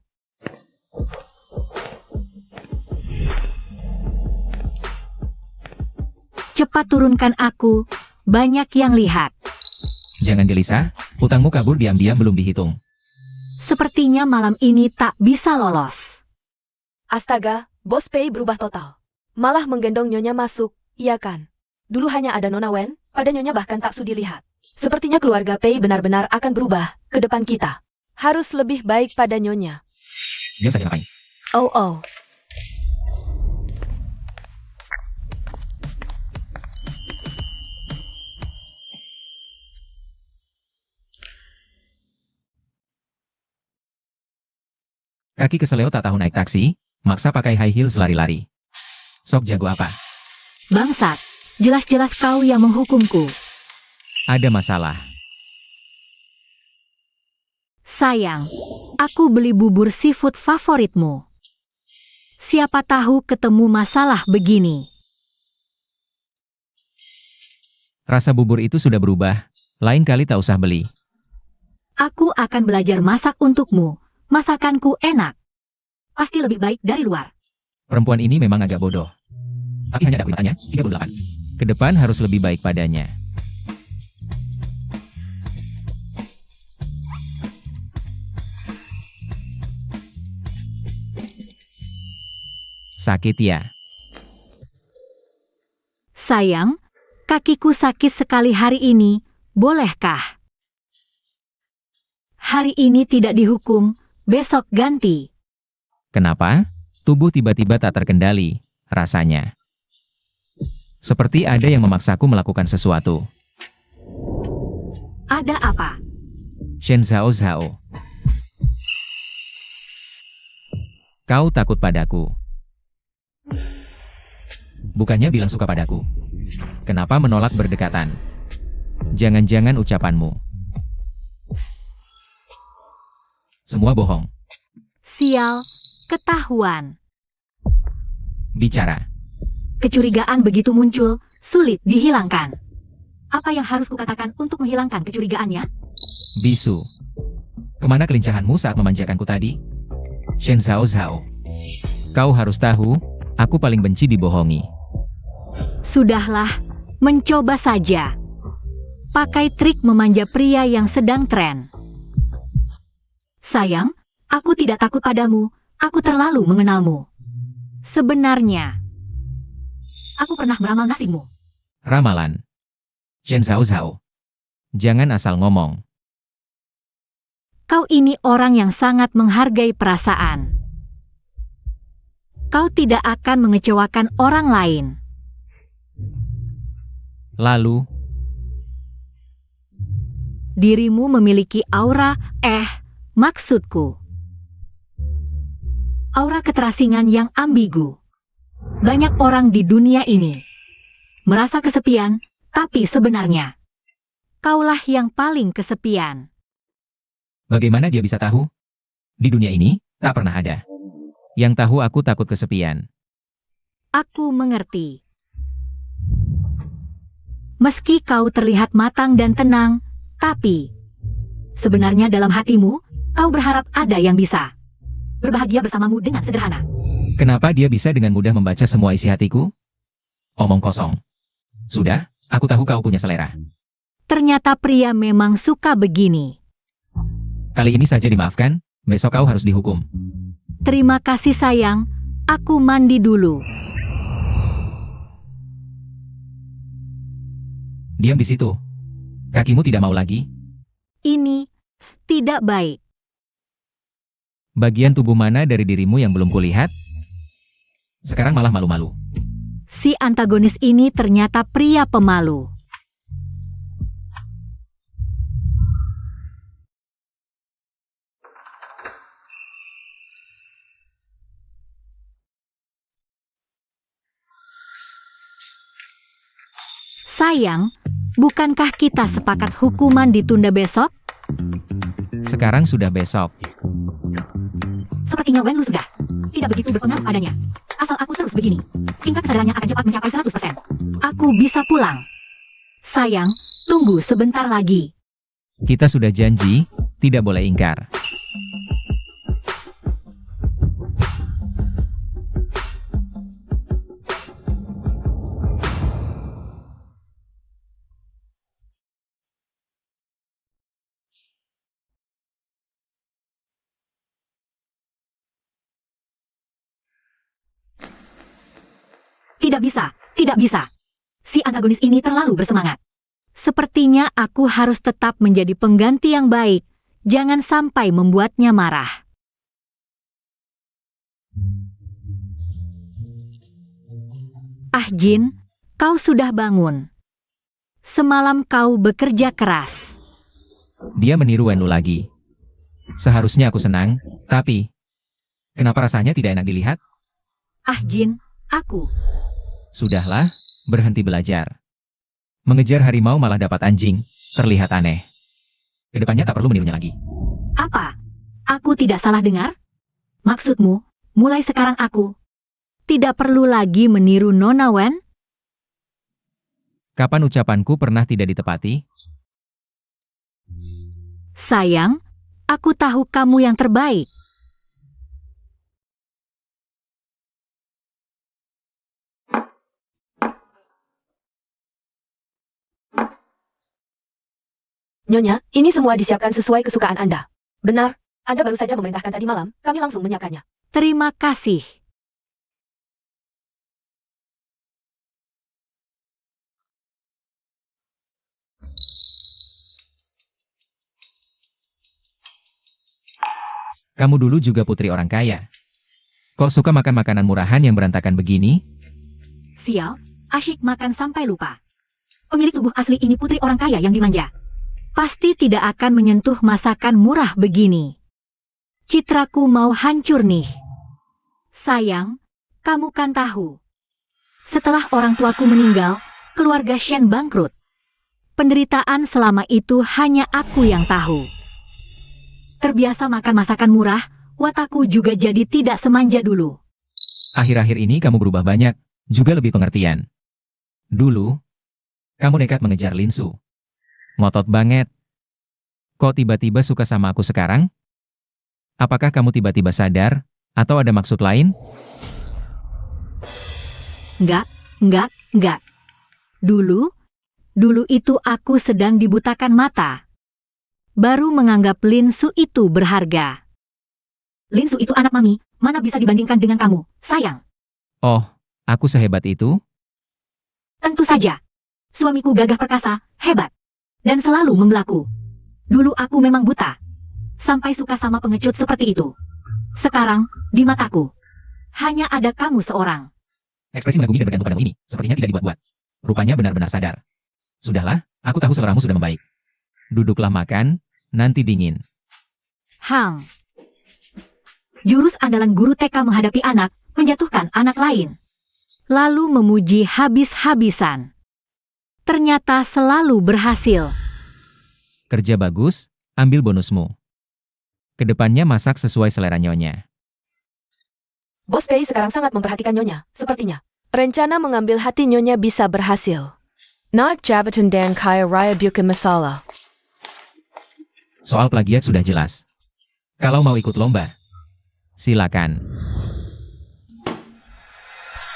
Cepat turunkan aku, banyak yang lihat. Jangan gelisah, utangmu kabur diam-diam belum dihitung. Sepertinya malam ini tak bisa lolos. Astaga, Bos Pei berubah total. Malah menggendong Nyonya masuk, iya kan? Dulu hanya ada Nona Wen, pada Nyonya bahkan tak sudi lihat. Sepertinya keluarga Pei benar-benar akan berubah ke depan kita. Harus lebih baik pada Nyonya. Diam saja ngapain? Oh. Kaki keseleo tak tahu naik taksi, maksa pakai high heels lari-lari. Sok jago apa? Bangsat, jelas-jelas kau yang menghukumku. Ada masalah. Sayang, aku beli bubur seafood favoritmu. Siapa tahu ketemu masalah begini. Rasa bubur itu sudah berubah, lain kali tak usah beli. Aku akan belajar masak untukmu. Masakanku enak. Pasti lebih baik dari luar. Perempuan ini memang agak bodoh. Tapi hanya ada matanya, 38. Ke depan harus lebih baik padanya. Sakit ya? Sayang, kakiku sakit sekali hari ini, bolehkah? Hari ini tidak dihukum, besok ganti. Kenapa? Tubuh tiba-tiba tak terkendali, rasanya. Seperti ada yang memaksaku melakukan sesuatu. Ada apa? Shen Zhao Zhao. Kau takut padaku. Bukannya bilang suka padaku. Kenapa menolak berdekatan? Jangan-jangan ucapanmu. Semua bohong. Sial, ketahuan. Bicara. Kecurigaan begitu muncul, sulit dihilangkan. Apa yang harus kukatakan untuk menghilangkan kecurigaannya? Bisu. Kemana kelincahanmu saat memanjakanku tadi? Shen Zhao Zhao. Kau harus tahu, aku paling benci dibohongi. Sudahlah, mencoba saja. Pakai trik memanja pria yang sedang tren. Sayang, aku tidak takut padamu, aku terlalu mengenalmu. Sebenarnya, aku pernah meramal nasibmu. Ramalan. Shen Zhao Zhao. Jangan asal ngomong. Kau ini orang yang sangat menghargai perasaan. Kau tidak akan mengecewakan orang lain. Lalu, Dirimu memiliki aura, maksudku. Aura keterasingan yang ambigu. Banyak orang di dunia ini merasa kesepian, tapi sebenarnya kaulah yang paling kesepian. bagaimana dia bisa tahu? Di dunia ini, tak pernah ada yang tahu aku takut kesepian. Aku mengerti. Meski kau terlihat matang dan tenang, tapi sebenarnya dalam hatimu, kau berharap ada yang bisa berbahagia bersamamu dengan sederhana. Kenapa dia bisa dengan mudah membaca semua isi hatiku? Omong kosong. Sudah, aku tahu kau punya selera. Ternyata pria memang suka begini. Kali ini saja dimaafkan, besok kau harus dihukum. Terima kasih sayang, aku mandi dulu. Diam di situ. Kakimu tidak mau lagi? Ini tidak baik. Bagian tubuh mana dari dirimu yang belum kulihat? Sekarang malah malu-malu. Si antagonis ini ternyata pria pemalu. Sayang, bukankah kita sepakat hukuman ditunda besok? Sekarang sudah besok. Sepertinya Wenlu sudah tidak begitu berpengaruh padanya. Asal aku terus begini, tingkat kesadarannya akan cepat mencapai 100%. Aku bisa pulang. Sayang, tunggu sebentar lagi. Kita sudah janji, tidak boleh ingkar. Tidak bisa, tidak bisa. Si antagonis ini terlalu bersemangat. Sepertinya aku harus tetap menjadi pengganti yang baik. Jangan sampai membuatnya marah. Ah Jin, kau sudah bangun. Semalam kau bekerja keras. Dia meniru Wenlu lagi. Seharusnya aku senang, tapi kenapa rasanya tidak enak dilihat? Ah Jin, aku. Sudahlah, berhenti belajar. Mengejar harimau malah dapat anjing, terlihat aneh. Kedepannya tak perlu menirunya lagi. Apa? Aku tidak salah dengar? Maksudmu, mulai sekarang aku tidak perlu lagi meniru Nona Wen? Kapan ucapanku pernah tidak ditepati? Sayang, aku tahu kamu yang terbaik. Nyonya, ini semua disiapkan sesuai kesukaan Anda. Benar, Anda baru saja memerintahkan tadi malam, kami langsung menyiapkannya. Terima kasih. Kamu dulu juga putri orang kaya. Kok suka makan makanan murahan yang berantakan begini? Sial, asyik makan sampai lupa. Pemilik tubuh asli ini putri orang kaya yang dimanja. Pasti tidak akan menyentuh masakan murah begini. Citraku mau hancur nih. Sayang, kamu kan tahu. Setelah orang tuaku meninggal, keluarga Shen bangkrut. Penderitaan selama itu hanya aku yang tahu. Terbiasa makan masakan murah, watakku juga jadi tidak semanja dulu. Akhir-akhir ini kamu berubah banyak, juga lebih pengertian. Dulu, kamu nekat mengejar Linsu. Ngotot banget. Kok tiba-tiba suka sama aku sekarang? Apakah kamu tiba-tiba sadar, atau ada maksud lain? Enggak. Dulu itu aku sedang dibutakan mata. Baru menganggap Linsu itu berharga. Linsu itu anak mami, mana bisa dibandingkan dengan kamu, sayang. Oh, aku sehebat itu? Tentu saja. Suamiku gagah perkasa, hebat. Dan selalu membelaku. Dulu aku memang buta. Sampai suka sama pengecut seperti itu. Sekarang, di mataku, hanya ada kamu seorang. Ekspresi mengagumi dan bergantung padamu ini, sepertinya tidak dibuat-buat. Rupanya benar-benar sadar. Sudahlah, aku tahu seleramu sudah membaik. Duduklah makan, nanti dingin. Hang. Jurus andalan guru TK menghadapi anak, menjatuhkan anak lain. Lalu memuji habis-habisan. Ternyata selalu berhasil. Kerja bagus, ambil bonusmu. Kedepannya masak sesuai selera nyonya. Bos Pei sekarang sangat memperhatikan Nyonya, sepertinya. Rencana mengambil hati Nyonya bisa berhasil. Nak jabatan dan kaya raya bukan masalah. Soal plagiat sudah jelas. Kalau mau ikut lomba, silakan.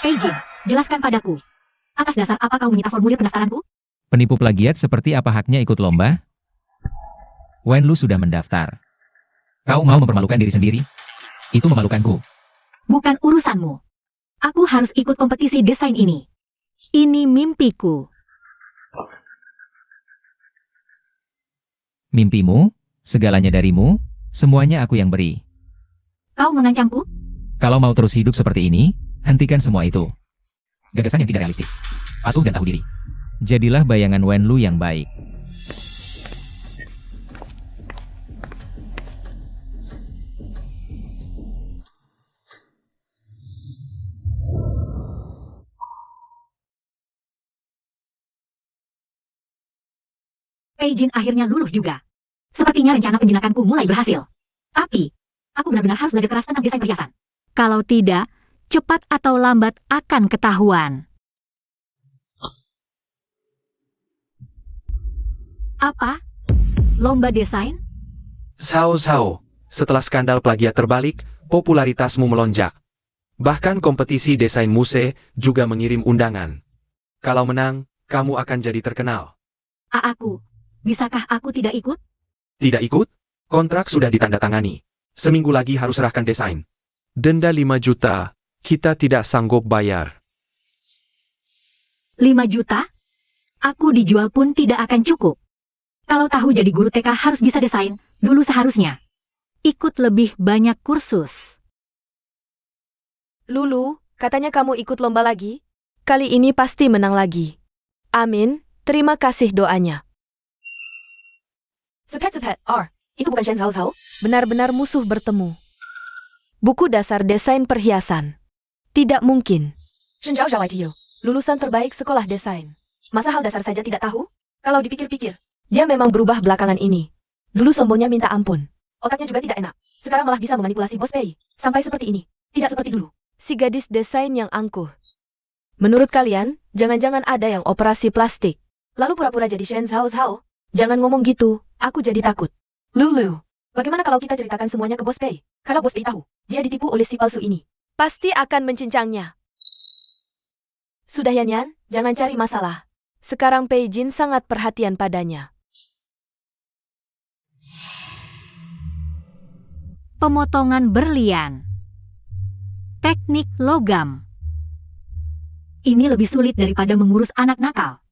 Jin, jelaskan padaku. Atas dasar apa kau menyita formulir pendaftaranku? Penipu plagiat seperti apa haknya ikut lomba? Wenlu sudah mendaftar. Kau mau mempermalukan diri sendiri? Itu memalukanku. Bukan urusanmu. Aku harus ikut kompetisi desain ini. Ini mimpiku. Mimpimu, segalanya darimu, semuanya aku yang beri. Kau mengancamku? Kalau mau terus hidup seperti ini, hentikan semua itu. Gagasan yang tidak realistis. Patuh dan tahu diri. Jadilah bayangan Wenlu yang baik. Jin akhirnya luluh juga. Sepertinya rencana penjinakanku mulai berhasil. Tapi, aku benar-benar harus belajar keras tentang desain perhiasan. Kalau tidak, cepat atau lambat akan ketahuan. Apa? Lomba desain? Sao, setelah skandal plagiat terbalik, popularitasmu melonjak. Bahkan kompetisi desain muse juga mengirim undangan. Kalau menang, kamu akan jadi terkenal. Aku. Bisakah aku tidak ikut? Tidak ikut? Kontrak sudah ditandatangani. Seminggu lagi harus serahkan desain. Denda 5 juta. Kita tidak sanggup bayar. 5 juta? Aku dijual pun tidak akan cukup. Kalau tahu jadi guru TK harus bisa desain, dulu seharusnya ikut lebih banyak kursus. Lulu, katanya kamu ikut lomba lagi? Kali ini pasti menang lagi. Amin, terima kasih doanya. Sepet, itu bukan Shen Cao Cao? Benar-benar musuh bertemu. Buku dasar desain perhiasan. Tidak mungkin. Shen Cao Cao ITU, lulusan terbaik sekolah desain. Masa hal dasar saja tidak tahu? Kalau dipikir-pikir, dia memang berubah belakangan ini. Dulu sombongnya minta ampun. Otaknya juga tidak enak. Sekarang malah bisa memanipulasi Bos Pei. Sampai seperti ini. Tidak seperti dulu. Si gadis desain yang angkuh. Menurut kalian, jangan-jangan ada yang operasi plastik. Lalu pura-pura jadi Shen Cao Cao. Jangan ngomong gitu, aku jadi takut. Lulu, bagaimana kalau kita ceritakan semuanya ke Bos Pei? Kalau Bos Pei tahu, dia ditipu oleh si palsu ini. Pasti akan mencincangnya. Sudah Yan, jangan cari masalah. Sekarang Pei Jin sangat perhatian padanya. Pemotongan berlian. Teknik logam. Ini lebih sulit daripada mengurus anak nakal.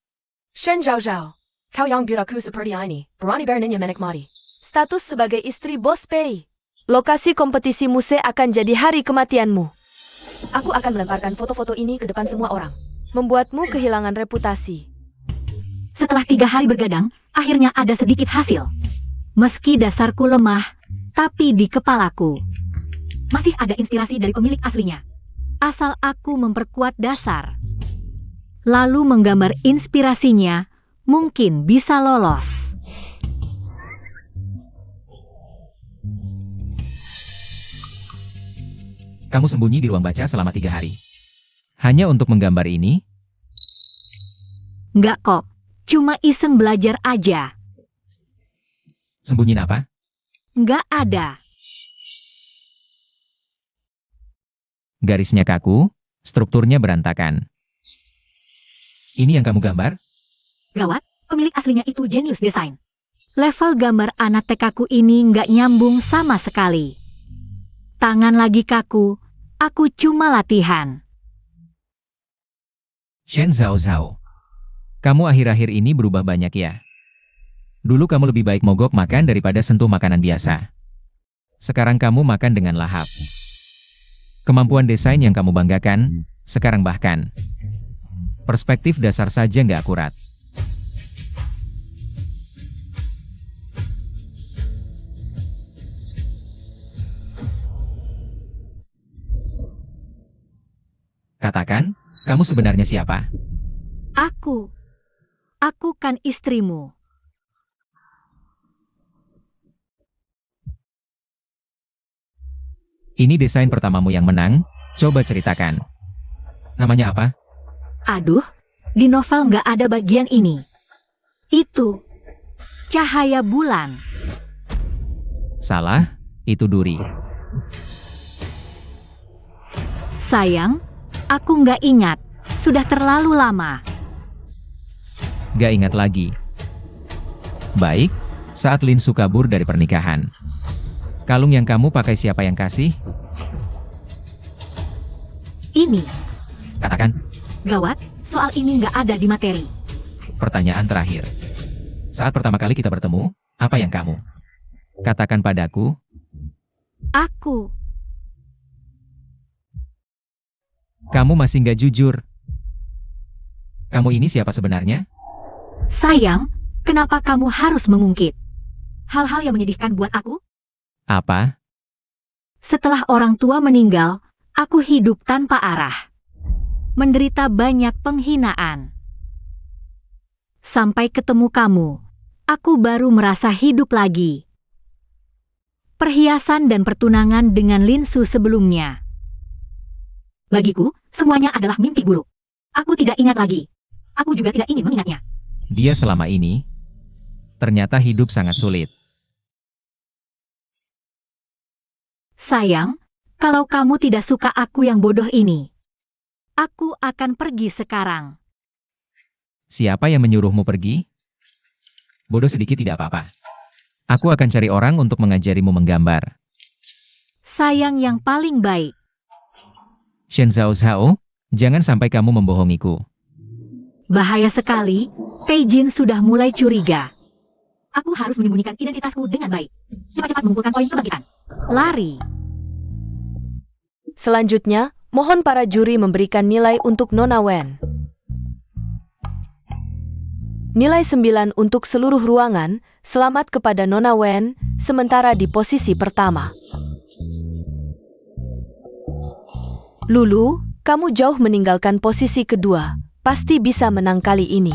Shen Zhao Zhao, kau yang biraku seperti ini, berani beraninya menikmati. Status sebagai istri Bos Pei. Lokasi kompetisi muse akan jadi hari kematianmu. Aku akan melemparkan foto-foto ini ke depan semua orang. Membuatmu kehilangan reputasi. Setelah 3 hari bergadang, akhirnya ada sedikit hasil. Meski dasarku lemah, tapi di kepalaku masih ada inspirasi dari pemilik aslinya. Asal aku memperkuat dasar, lalu menggambar inspirasinya, mungkin bisa lolos. Kamu sembunyi di ruang baca selama 3 hari. Hanya untuk menggambar ini? Nggak kok, cuma iseng belajar aja. Sembunyiin apa? Nggak ada. Garisnya kaku, strukturnya berantakan. Ini yang kamu gambar? Gawat, pemilik aslinya itu jenius desain. Level gambar anak TK-ku ini nggak nyambung sama sekali. Tangan lagi kaku, aku cuma latihan. Shen Zhao Zhao. Kamu akhir-akhir ini berubah banyak ya. Dulu kamu lebih baik mogok makan daripada sentuh makanan biasa. Sekarang kamu makan dengan lahap. Kemampuan desain yang kamu banggakan, sekarang bahkan perspektif dasar saja nggak akurat. Katakan, kamu sebenarnya siapa? Aku kan istrimu. Ini desain pertamamu yang menang, coba ceritakan. Namanya apa? Aduh, di novel nggak ada bagian ini. Itu cahaya bulan. Salah, itu duri. Sayang, aku nggak ingat. Sudah terlalu lama. Gak ingat lagi. Baik, saat Lin Su kabur dari pernikahan. Kalung yang kamu pakai siapa yang kasih? Ini, Katakan. gawat, soal ini nggak ada di materi. Pertanyaan terakhir. Saat pertama kali kita bertemu, apa yang kamu katakan padaku? Aku, Kamu masih nggak jujur. Kamu ini siapa sebenarnya? sayang, kenapa kamu harus mengungkit hal-hal yang menyedihkan buat aku? Apa? Setelah orang tua meninggal, aku hidup tanpa arah. Menderita banyak penghinaan. Sampai ketemu kamu, aku baru merasa hidup lagi. Perhiasan dan pertunangan dengan Lin Su sebelumnya. Bagiku, semuanya adalah mimpi buruk. Aku tidak ingat lagi. Aku juga tidak ingin mengingatnya. Dia selama ini Ternyata hidup sangat sulit. Sayang, kalau kamu tidak suka aku yang bodoh ini, aku akan pergi sekarang. Siapa yang menyuruhmu pergi? Bodoh sedikit tidak apa-apa. Aku akan cari orang untuk mengajarimu menggambar. Sayang yang paling baik. Shen Zhao Zhao, jangan sampai kamu membohongiku. Bahaya sekali, Pei Jin sudah mulai curiga. Aku harus menyembunyikan identitasku dengan baik. Cepat-cepat mengumpulkan poin kebangkitan. Lari. Selanjutnya, mohon para juri memberikan nilai untuk Nona Wen. Nilai 9 untuk seluruh ruangan, selamat kepada Nona Wen, sementara di posisi pertama. Lulu, kamu jauh meninggalkan posisi kedua, pasti bisa menang kali ini.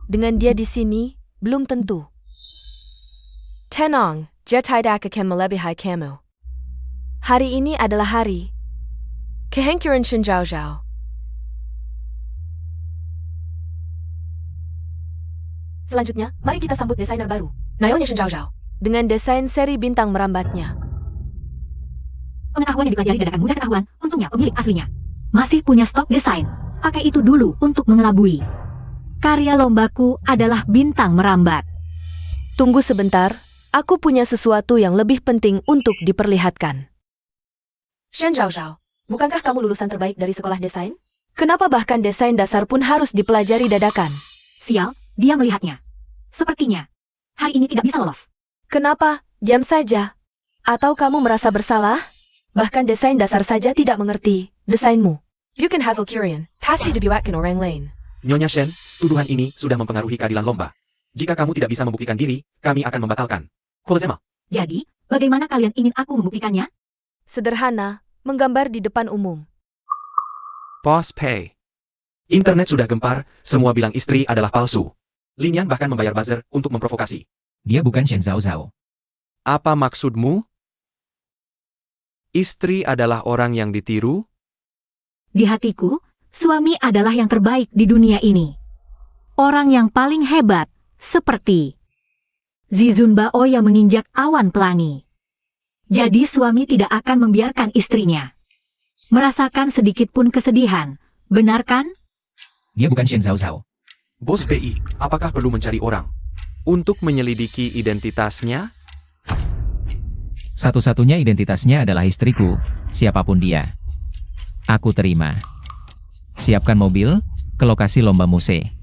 Dengan dia di sini, belum tentu. Tenang, dia tidak akan melebihi kamu. Hari ini adalah hari kehangkiran Shen Zhao Zhao. Selanjutnya, mari kita sambut desainer baru, Naonya Shen Zhao Zhao, dengan desain seri bintang merambatnya. Pengetahuan yang dipelajari dadakan mudah ketahuan, untungnya pemilik aslinya masih punya stok desain. Pakai itu dulu untuk mengelabui. Karya lombaku adalah bintang merambat. Tunggu sebentar, aku punya sesuatu yang lebih penting untuk diperlihatkan. Shen Zhao Zhao, bukankah kamu lulusan terbaik dari sekolah desain? Kenapa bahkan desain dasar pun harus dipelajari dadakan? Sial, dia melihatnya. Sepertinya, hari ini tidak bisa lolos. Kenapa? Diam saja. Atau kamu merasa bersalah? Bahkan desain dasar saja tidak mengerti desainmu. Bukan hasil curian, pasti dibuatkan orang lain. Nyonya Shen, tuduhan ini sudah mempengaruhi keadilan lomba. Jika kamu tidak bisa membuktikan diri, kami akan membatalkan. Kolosema. Jadi, bagaimana kalian ingin aku membuktikannya? Sederhana, menggambar di depan umum. Boss Pei. Internet sudah gempar, semua bilang istri adalah palsu. Lin bahkan membayar buzzer untuk memprovokasi. Dia bukan Shen Zhao Zhao. Apa maksudmu? Istri adalah orang yang ditiru? Di hatiku, suami adalah yang terbaik di dunia ini. Orang yang paling hebat, seperti Zizun Bao yang menginjak awan pelangi. Jadi suami tidak akan membiarkan istrinya merasakan sedikit pun kesedihan, benar kan? Dia bukan Shen Zhao Zhao. Bos PI, apakah perlu mencari orang? Untuk menyelidiki identitasnya? Satu-satunya identitasnya adalah istriku, siapapun dia. Aku terima. Siapkan mobil, ke lokasi lomba muse.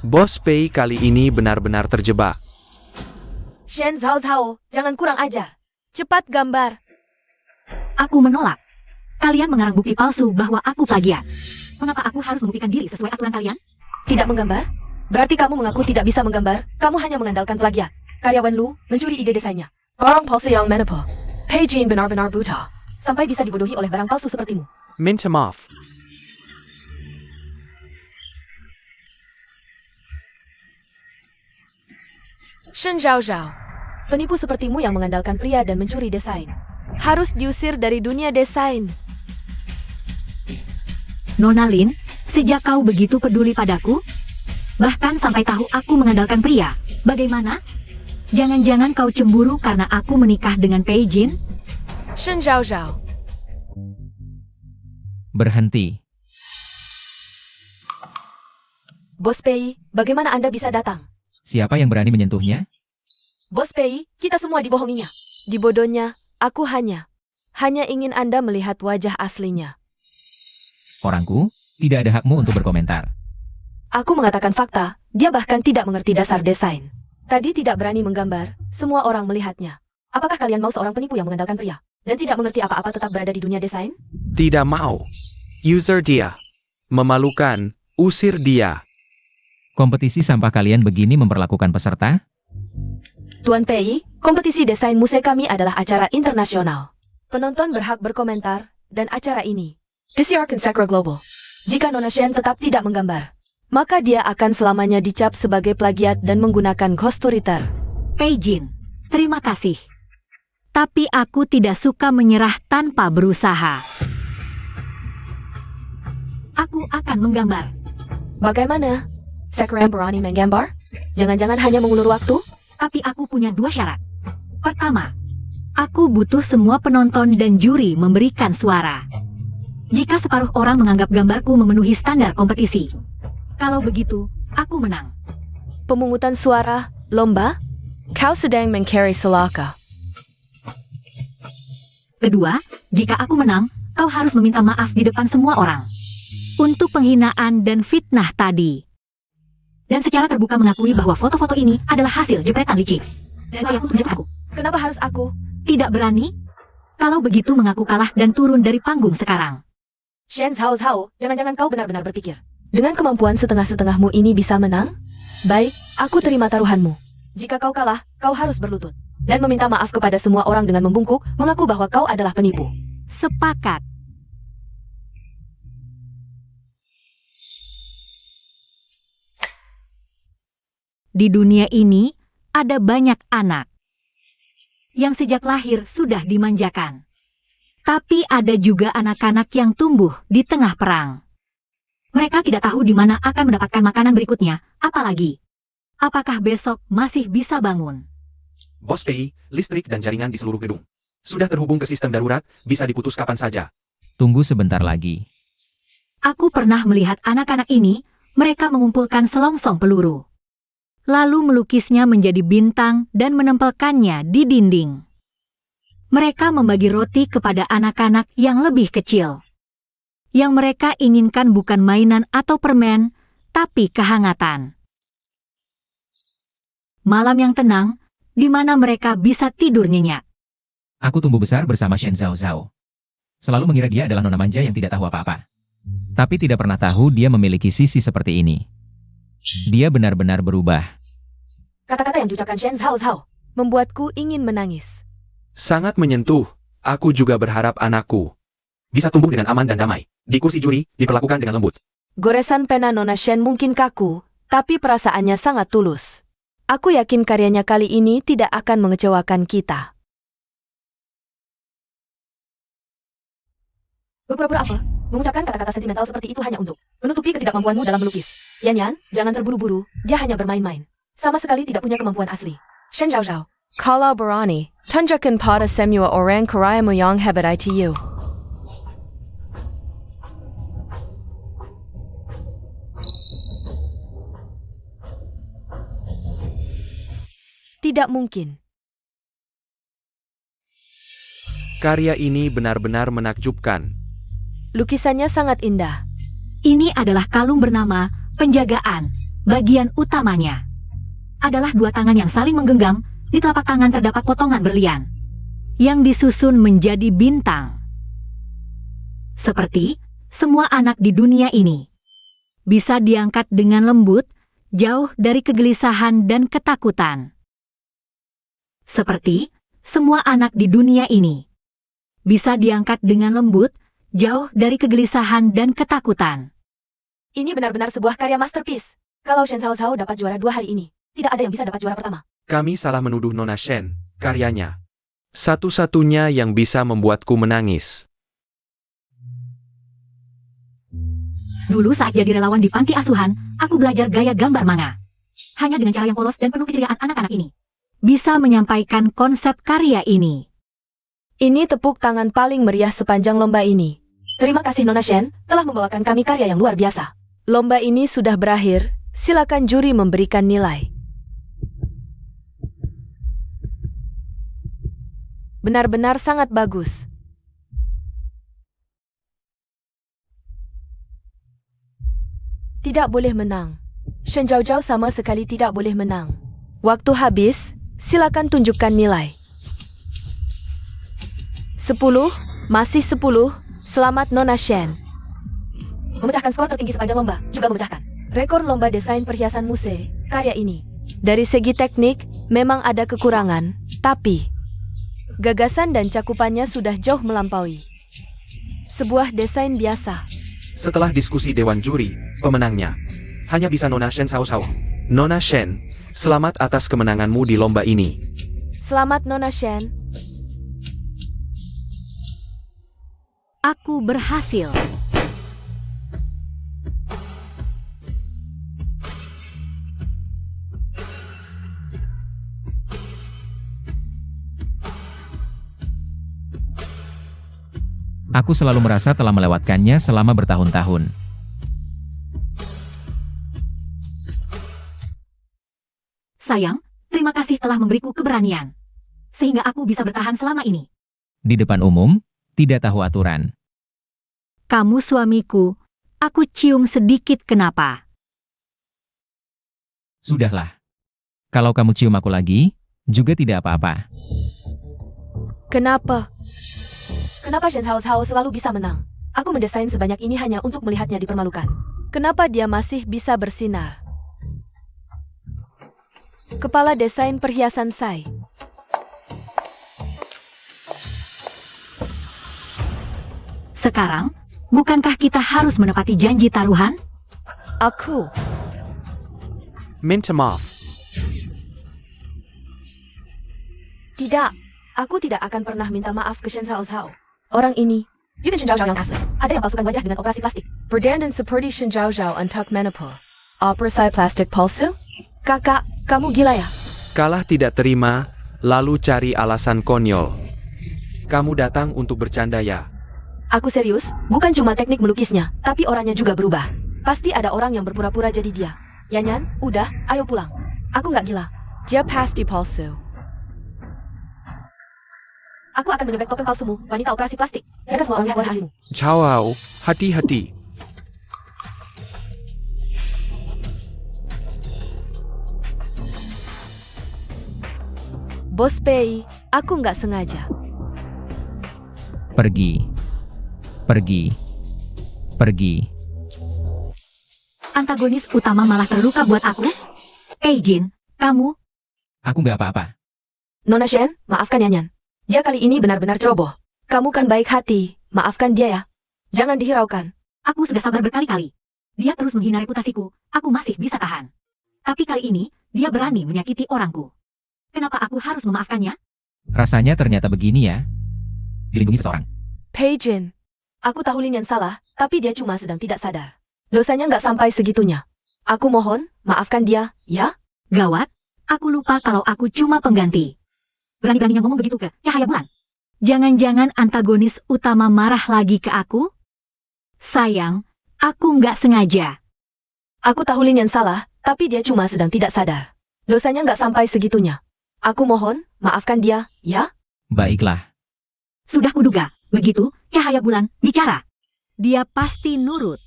Bos Pei kali ini benar-benar terjebak. Shen Zhao Zhao, jangan kurang ajar. Cepat gambar. Aku menolak. Kalian mengarang bukti palsu bahwa aku plagiat. Mengapa aku harus membuktikan diri sesuai aturan kalian? Tidak menggambar? Berarti kamu mengaku tidak bisa menggambar, kamu hanya mengandalkan plagiat. Karyawan Lu mencuri ide desainnya. Barang palsu yang menipu. Pei Jin benar-benar buta. Sampai bisa dibodohi oleh barang palsu sepertimu. Minta maaf. Shen Zhao Zhao. Penipu sepertimu yang mengandalkan pria dan mencuri desain harus diusir dari dunia desain. Nona Lin, sejak kau begitu peduli padaku, bahkan sampai tahu aku mengandalkan pria, bagaimana? Jangan-jangan kau cemburu karena aku menikah dengan Pei Jin? Shen Zhao Zhao. Berhenti. Bos Pei, bagaimana Anda bisa datang? Siapa yang berani menyentuhnya? Bos Pei, kita semua dibohonginya. Dibodohnya, aku hanya ingin Anda melihat wajah aslinya. Orangku, tidak ada hakmu untuk berkomentar. Aku mengatakan fakta, dia bahkan tidak mengerti dasar desain. Tadi tidak berani menggambar, semua orang melihatnya. Apakah kalian mau seorang penipu yang mengandalkan pria dan tidak mengerti apa-apa tetap berada di dunia desain? Tidak mau. User dia. Memalukan. Usir dia. Kompetisi sampah kalian begini memperlakukan peserta? Tuan Pei, kompetisi desain muse kami adalah acara internasional. Penonton berhak berkomentar, dan acara ini disiarkan secara global. Jika Nona Shen tetap tidak menggambar, maka dia akan selamanya dicap sebagai plagiat dan menggunakan ghostwriter. Pei Jin, terima kasih. Tapi aku tidak suka menyerah tanpa berusaha. aku akan menggambar. Bagaimana? Sekarang berani menggambar? Jangan-jangan hanya mengulur waktu? Tapi aku punya 2 syarat. Pertama, aku butuh semua penonton dan juri memberikan suara. Jika separuh orang menganggap gambarku memenuhi standar kompetisi, kalau begitu, aku menang. Pemungutan suara, lomba? Kau sedang mencari celaka. Kedua, jika aku menang, kau harus meminta maaf di depan semua orang untuk penghinaan dan fitnah tadi. Dan secara terbuka mengakui bahwa foto-foto ini adalah hasil jepretan licik. Dan layak untuk menjatuhkan aku. Kenapa harus aku? Tidak berani? Kalau begitu mengaku kalah dan turun dari panggung sekarang. Shen Zhao Zhao, jangan-jangan kau benar-benar berpikir. Dengan kemampuan setengah-setengahmu ini bisa menang? Baik, aku terima taruhanmu. Jika kau kalah, kau harus berlutut. Dan meminta maaf kepada semua orang dengan membungkuk, mengaku bahwa kau adalah penipu. Sepakat. Di dunia ini, ada banyak anak yang sejak lahir sudah dimanjakan. Tapi ada juga anak-anak yang tumbuh di tengah perang. Mereka tidak tahu di mana akan mendapatkan makanan berikutnya, apalagi apakah besok masih bisa bangun. Bos PI, listrik dan jaringan di seluruh gedung sudah terhubung ke sistem darurat, bisa diputus kapan saja. Tunggu sebentar lagi. Aku pernah melihat anak-anak ini, mereka mengumpulkan selongsong peluru. Lalu melukisnya menjadi bintang dan menempelkannya di dinding. Mereka membagi roti kepada anak-anak yang lebih kecil. Yang mereka inginkan bukan mainan atau permen, tapi kehangatan. Malam yang tenang, di mana mereka bisa tidur nyenyak. Aku tumbuh besar bersama Shen Zhao Zhao. Selalu mengira dia adalah nona manja yang tidak tahu apa-apa. Tapi tidak pernah tahu dia memiliki sisi seperti ini. Dia benar-benar berubah. Kata-kata yang diucapkan Shen Zhao Zhao membuatku ingin menangis. Sangat menyentuh. Aku juga berharap anakku Bisa tumbuh dengan aman dan damai. Di kursi juri, diperlakukan dengan lembut. Goresan pena Nona Shen mungkin kaku, tapi perasaannya sangat tulus. Aku yakin karyanya kali ini tidak akan mengecewakan kita. Berpura-pura apa? Mengucapkan kata-kata sentimental seperti itu hanya untuk menutupi ketidakmampuanmu dalam melukis. Yan, jangan terburu-buru, dia hanya bermain-main. Sama sekali tidak punya kemampuan asli. Shen Zhao Zhao. Kalau berani, tunjukkan pada semua orang karyamu yang hebat itu. Tidak mungkin. Karya ini benar-benar menakjubkan. Lukisannya sangat indah. Ini adalah kalung bernama penjagaan. Bagian utamanya adalah 2 tangan yang saling menggenggam. Di telapak tangan terdapat potongan berlian yang disusun menjadi bintang. Seperti semua anak di dunia ini bisa diangkat dengan lembut, jauh dari kegelisahan dan ketakutan. Seperti semua anak di dunia ini bisa diangkat dengan lembut, jauh dari kegelisahan dan ketakutan. Ini benar-benar sebuah karya masterpiece. Kalau Shen Zhao Zhao dapat juara 2 hari ini, tidak ada yang bisa dapat juara pertama. Kami salah menuduh Nona Shen, karyanya satu-satunya yang bisa membuatku menangis. Dulu saat jadi relawan di panti asuhan, aku belajar gaya gambar manga. Hanya dengan cara yang polos dan penuh keceriaan anak-anak ini bisa menyampaikan konsep karya ini. Ini tepuk tangan paling meriah sepanjang lomba ini. Terima kasih Nona Shen telah membawakan kami karya yang luar biasa. Lomba ini sudah berakhir, silakan juri memberikan nilai. Benar-benar sangat bagus. Tidak boleh menang. Shen Zhao Zhao sama sekali tidak boleh menang. Waktu habis, silakan tunjukkan nilai. 10, masih 10, selamat Nona Shen. Memecahkan skor tertinggi sepanjang lomba, juga memecahkan rekor lomba desain perhiasan muse, karya ini. Dari segi teknik, memang ada kekurangan, tapi gagasan dan cakupannya sudah jauh melampaui sebuah desain biasa. Setelah diskusi Dewan Juri, pemenangnya hanya bisa Nona Shen Zhao Zhao. Nona Shen, selamat atas kemenanganmu di lomba ini. Selamat Nona Shen. Aku berhasil. Aku selalu merasa telah melewatkannya selama bertahun-tahun. Sayang, terima kasih telah memberiku keberanian. Sehingga aku bisa bertahan selama ini. Di depan umum, tidak tahu aturan. Kamu suamiku, aku cium sedikit kenapa? Sudahlah. Kalau kamu cium aku lagi, juga tidak apa-apa. Kenapa? Kenapa Shen Cao Cao selalu bisa menang? Aku mendesain sebanyak ini hanya untuk melihatnya dipermalukan. Kenapa dia masih bisa bersinar? Kepala desain perhiasan Sai. Sekarang, bukankah kita harus menepati janji taruhan? Aku. Minta maaf. Tidak. Aku tidak akan pernah minta maaf ke Shen Cao Cao. Orang ini, bukan Shen Zhao Zhao yang kasar. Ada yang palsukan wajah dengan operasi plastik. Berdandan seperti Shen Zhao Zhao untuk menopause. Operasi plastik palsu? Kakak, kamu gila ya? Kalah tidak terima, lalu cari alasan konyol. Kamu datang untuk bercanda ya? Aku serius, bukan cuma teknik melukisnya, tapi orangnya juga berubah. Pasti ada orang yang berpura-pura jadi dia. Yanyan, udah, ayo pulang. Aku nggak gila. Dia pasti palsu. Aku akan menyobek topeng palsumu, wanita operasi plastik. Mereka semua melihat wajahmu. Cao, hati-hati. Bos Pei, aku nggak sengaja. Pergi. Pergi. Pergi. Antagonis utama malah terluka buat aku? Jin, kamu? Aku nggak apa-apa. Nona Shen, maafkan Yanyan. Dia kali ini benar-benar ceroboh. Kamu kan baik hati, maafkan dia ya. Jangan dihiraukan. Aku sudah sabar berkali-kali. Dia terus menghina reputasiku, aku masih bisa tahan. Tapi kali ini, dia berani menyakiti orangku. Kenapa aku harus memaafkannya? Rasanya ternyata begini ya. Dilindungi seseorang. Pei Jin, aku tahu Lin yang salah, tapi dia cuma sedang tidak sadar. Dosanya nggak sampai segitunya. Aku mohon, maafkan dia, ya? Gawat, aku lupa kalau aku cuma pengganti. Berani-beraninya ngomong begitu ke Cahaya Bulan. Jangan-jangan antagonis utama marah lagi ke aku? Sayang, aku nggak sengaja. Aku tahu Lin yang salah, tapi dia cuma sedang tidak sadar. Dosanya nggak sampai segitunya. Aku mohon, maafkan dia, ya? Baiklah. Sudah kuduga, begitu Cahaya Bulan bicara. Dia pasti nurut.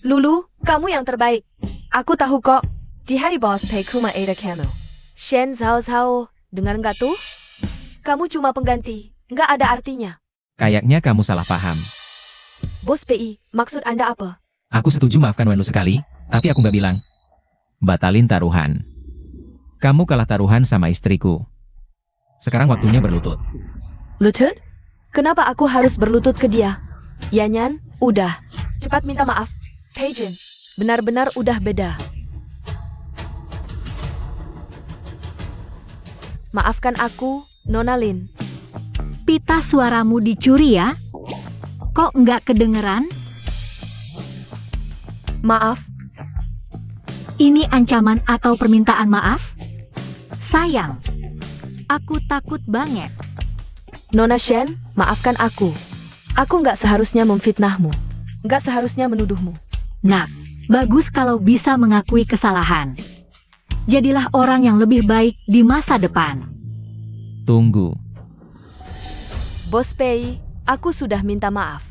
Lulu, kamu yang terbaik. Aku tahu kok. Di hari bos Pei Kuma Ada kamu. Shen Zhao Zhao, dengar nggak tuh? Kamu cuma pengganti, nggak ada artinya. Kayaknya kamu salah paham. Bos PI, maksud Anda apa? Aku setuju maafkan Wenlu sekali, tapi aku nggak bilang. Batalin taruhan. Kamu kalah taruhan sama istriku. Sekarang waktunya berlutut. Lutut? Kenapa aku harus berlutut ke dia? Yanyan, udah. Cepat minta maaf. Pei Jin, benar-benar udah beda. Maafkan aku, Nona Lin. Pita suaramu dicuri ya? Kok nggak kedengeran? Maaf, Ini ancaman atau permintaan maaf? Sayang, aku takut banget. Nona Shen, maafkan aku. Aku nggak seharusnya memfitnahmu. Nggak seharusnya menuduhmu. Nah, bagus kalau bisa mengakui kesalahan. Jadilah orang yang lebih baik di masa depan. Tunggu. Bos Pei, aku sudah minta maaf.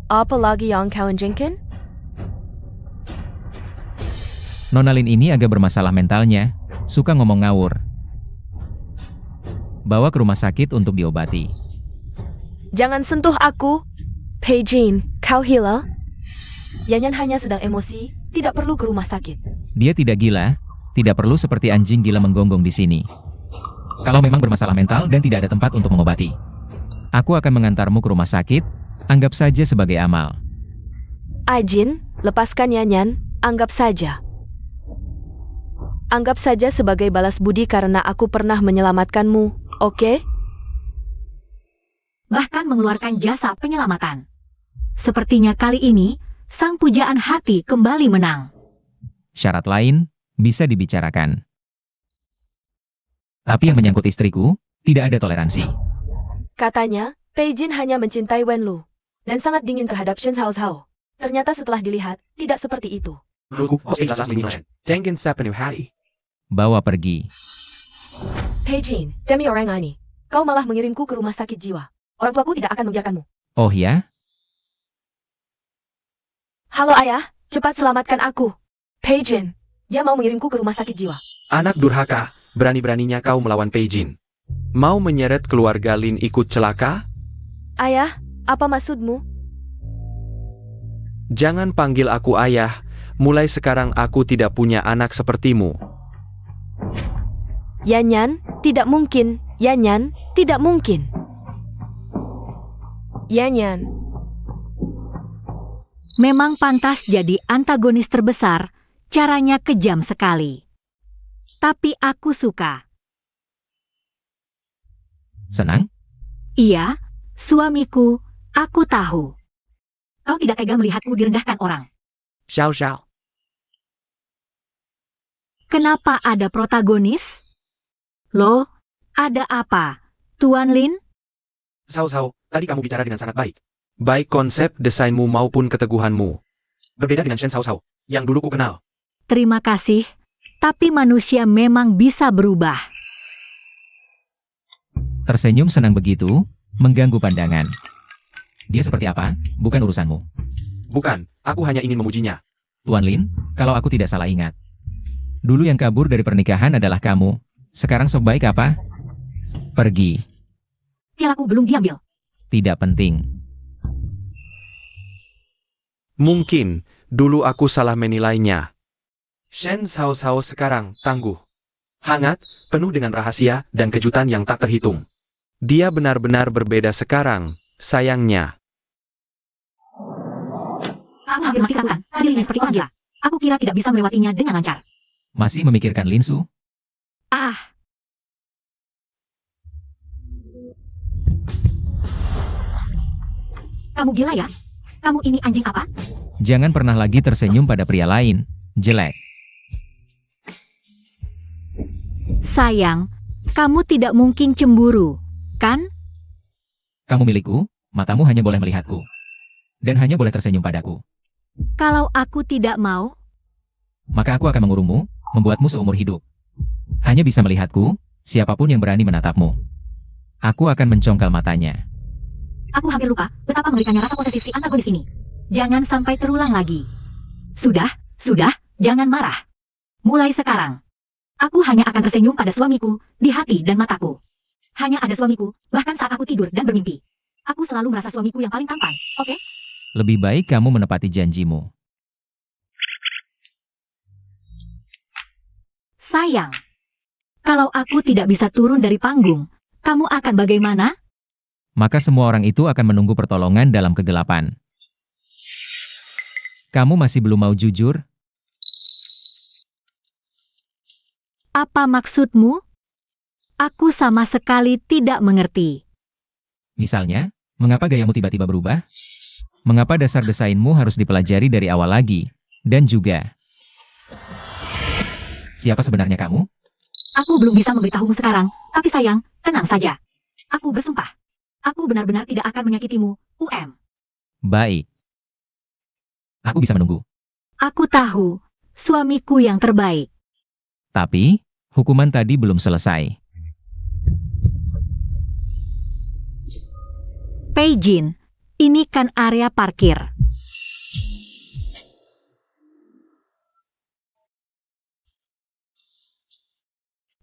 Apa lagi yang kau inginkan? Nona Lin ini agak bermasalah mentalnya, suka ngomong ngawur. Bawa ke rumah sakit untuk diobati. Jangan sentuh aku. Pei Jin, kau gila? Yanyan hanya sedang emosi, tidak perlu ke rumah sakit. Dia tidak gila, tidak perlu seperti anjing gila menggonggong di sini. Kalau memang bermasalah mental dan tidak ada tempat untuk mengobati, aku akan mengantarmu ke rumah sakit, anggap saja sebagai amal. Ajin, lepaskan Yanyan, anggap saja. Anggap saja sebagai balas budi karena aku pernah menyelamatkanmu, oke? Bahkan mengeluarkan jasa penyelamatan. Sepertinya kali ini, sang pujaan hati kembali menang. Syarat lain, bisa dibicarakan. Tapi yang menyangkut istriku, tidak ada toleransi. Katanya, Pei Jin hanya mencintai Wenlu dan sangat dingin terhadap Shen Cao Cao. Ternyata setelah dilihat, tidak seperti itu. Menurutku, Bos Pei jelas melindungi Shen. Tengen sepenuh hati. Bawa pergi. Pei Jin, demi orang ini, kau malah mengirimku ke rumah sakit jiwa. Orang tuaku tidak akan membiarkanmu. Oh ya? Halo ayah, cepat selamatkan aku. Pei Jin, dia mau mengirimku ke rumah sakit jiwa. Anak durhaka, berani-beraninya kau melawan Pei Jin. Mau menyeret keluarga Lin ikut celaka? Ayah, apa maksudmu? Jangan panggil aku ayah, mulai sekarang aku tidak punya anak sepertimu. Yanyan, tidak mungkin. Yanyan, tidak mungkin. Yanyan, Memang pantas jadi antagonis terbesar, caranya kejam sekali. Tapi aku suka. Senang? Iya, suamiku, aku tahu. Kau tidak tega melihatku direndahkan orang. Xiao Xiao. Kenapa ada protagonis? Loh, ada apa? Tuan Lin? Sao Sao, tadi kamu bicara dengan sangat baik. Baik konsep desainmu maupun keteguhanmu. Berbeda dengan Shen Sao Sao, yang dulu ku kenal. Terima kasih, tapi manusia memang bisa berubah. Tersenyum senang begitu, mengganggu pandangan. Dia seperti apa? Bukan urusanmu. Bukan, aku hanya ingin memujinya. Tuan Lin, kalau aku tidak salah ingat. Dulu yang kabur dari pernikahan adalah kamu. Sekarang sebaik apa? Pergi. Pialaku belum diambil. Tidak penting. Mungkin, dulu aku salah menilainya. Shen Cao Cao sekarang tangguh. Hangat, penuh dengan rahasia dan kejutan yang tak terhitung. Dia benar-benar berbeda sekarang, sayangnya. Aku hampir mati ketakutan. Tadi Linnya seperti orang gila. Aku kira tidak bisa melewatinya dengan lancar. Masih memikirkan Linsu? Ah, kamu gila ya? Kamu ini anjing apa? Jangan pernah lagi tersenyum pada pria lain. Jelek. Sayang, kamu tidak mungkin cemburu, kan? Kamu milikku, matamu hanya boleh melihatku. Dan hanya boleh tersenyum padaku. Kalau aku tidak mau, Maka aku akan mengurungmu, membuatmu seumur hidup. Hanya bisa melihatku, siapapun yang berani menatapmu. Aku akan mencongkal matanya. aku hampir lupa betapa mengerikannya rasa posesif si antagonis ini. Jangan sampai terulang lagi. Sudah, jangan marah. Mulai sekarang, aku hanya akan tersenyum pada suamiku, di hati dan mataku. Hanya ada suamiku, bahkan saat aku tidur dan bermimpi. Aku selalu merasa suamiku yang paling tampan, oke? Lebih baik kamu menepati janjimu. Sayang, kalau aku tidak bisa turun dari panggung, kamu akan bagaimana? Maka semua orang itu akan menunggu pertolongan dalam kegelapan. Kamu masih belum mau jujur? Apa maksudmu? Aku sama sekali tidak mengerti. Misalnya, mengapa gayamu tiba-tiba berubah? Mengapa dasar desainmu harus dipelajari dari awal lagi? Dan juga, siapa sebenarnya kamu? Aku belum bisa memberitahumu sekarang, tapi sayang, tenang saja. Aku bersumpah. Aku benar-benar tidak akan menyakitimu, UM. Baik. Aku bisa menunggu. Aku tahu, suamiku yang terbaik. Tapi, hukuman tadi belum selesai. Pei Jin, ini kan area parkir.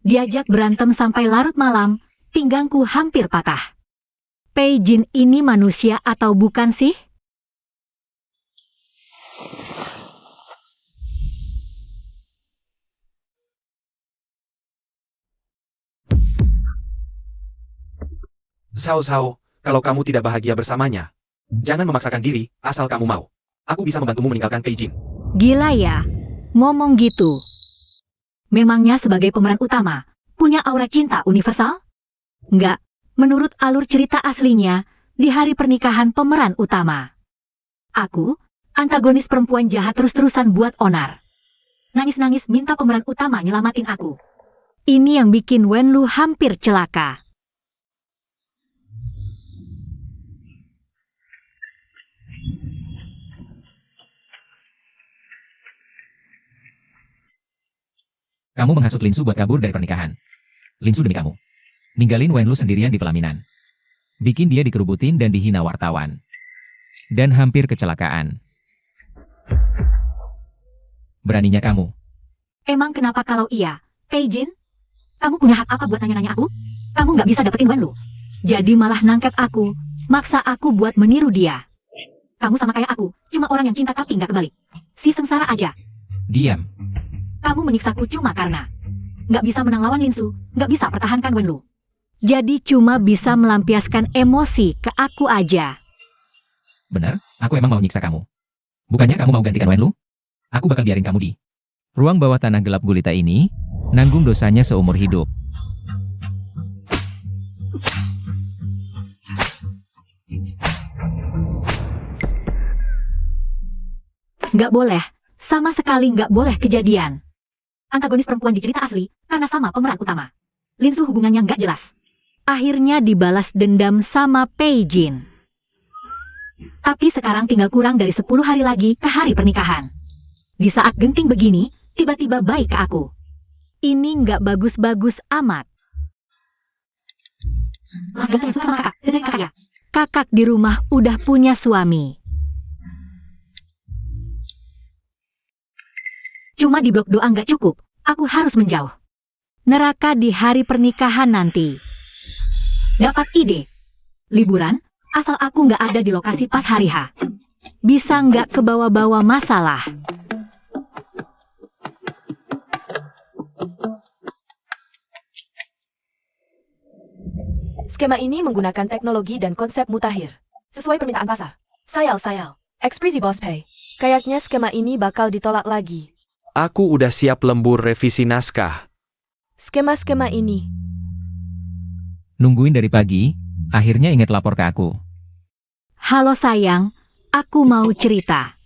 Diajak berantem sampai larut malam, pinggangku hampir patah. Pei Jin ini manusia atau bukan sih? Sao Sao, kalau kamu tidak bahagia bersamanya, jangan memaksakan diri, asal kamu mau. Aku bisa membantumu meninggalkan Pei Jin. Gila ya, ngomong gitu. Memangnya sebagai pemeran utama, punya aura cinta universal? Enggak, menurut alur cerita aslinya, di hari pernikahan pemeran utama. Aku, antagonis perempuan jahat terus-terusan buat onar. Nangis-nangis minta pemeran utama nyelamatin aku. Ini yang bikin Wenlu hampir celaka. Kamu menghasut Linsu buat kabur dari pernikahan. Linsu demi kamu. Ninggalin Wenlu sendirian di pelaminan. Bikin dia dikerubutin dan dihina wartawan. Dan hampir kecelakaan. Beraninya kamu. Emang kenapa kalau iya? Pei Jin? Kamu punya hak apa buat nanya-nanya aku? Kamu nggak bisa dapetin Wenlu. Jadi malah nangkep aku, maksa aku buat meniru dia. Kamu sama kayak aku, cuma orang yang cinta tapi nggak kebalik. Si sengsara aja. Diam. Kamu menyiksaku cuma karena nggak bisa menang lawan Linsu, nggak bisa pertahankan Wenlu. Jadi cuma bisa melampiaskan emosi ke aku aja. Benar, aku emang mau nyiksa kamu. Bukannya kamu mau gantikan Wenlu? Aku bakal biarin kamu di ruang bawah tanah gelap gulita ini, nanggung dosanya seumur hidup. Nggak boleh, sama sekali nggak boleh kejadian. Antagonis perempuan di cerita asli, karena sama pemeran utama. Linsu hubungannya nggak jelas. Akhirnya dibalas dendam sama Pei Jin. Tapi sekarang tinggal kurang dari 10 hari lagi ke hari pernikahan. Di saat genting begini, tiba-tiba baik ke aku. Ini nggak bagus-bagus amat. Mas Ganteng suka sama kakak, dengerin kakak ya. Kakak di rumah udah punya suami. Cuma di blok doang nggak cukup, aku harus menjauh. Neraka di hari pernikahan nanti. Dapat ide? Liburan, asal aku nggak ada di lokasi pas hari H. Bisa nggak kebawa-bawa masalah. Skema ini menggunakan teknologi dan konsep mutakhir. Sesuai permintaan pasar. Sayal. Ekspresi Boss Pei. Kayaknya skema ini bakal ditolak lagi. Aku udah siap lembur revisi naskah. Skema-skema ini. Nungguin dari pagi, akhirnya inget lapor ke aku. Halo sayang, aku mau cerita.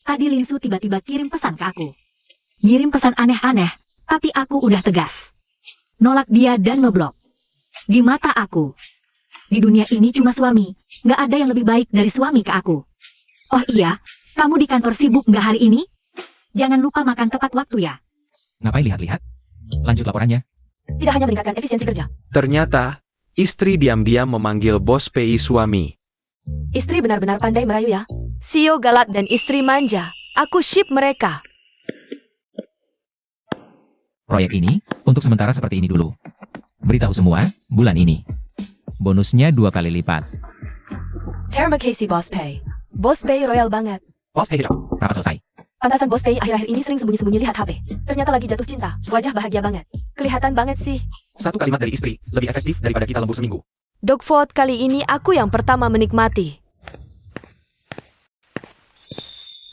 Tadi Linsu tiba-tiba kirim pesan ke aku. Ngirim pesan aneh-aneh, tapi aku udah tegas. Nolak dia dan ngeblok. Di mata aku. Di dunia ini cuma suami, nggak ada yang lebih baik dari suami ke aku. Oh iya, kamu di kantor sibuk nggak hari ini? Jangan lupa makan tepat waktu ya. Ngapain lihat-lihat? Lanjut laporannya. Tidak hanya meningkatkan efisiensi kerja. Ternyata, istri diam-diam memanggil Bos PI suami. Istri benar-benar pandai merayu ya. CEO galak dan istri manja. Aku ship mereka. Proyek ini, untuk sementara seperti ini dulu. Beritahu semua, bulan ini. Bonusnya 2 kali lipat. Terima kasih Boss Pei. Boss Pei royal banget. Bos Pei hijau. Rapat selesai. Pantasan Boss Pei akhir-akhir ini sering sembunyi-sembunyi lihat HP. Ternyata lagi jatuh cinta. Wajah bahagia banget. Kelihatan banget sih. Satu kalimat dari istri, lebih efektif daripada kita lembur seminggu. Dogford kali ini aku yang pertama menikmati.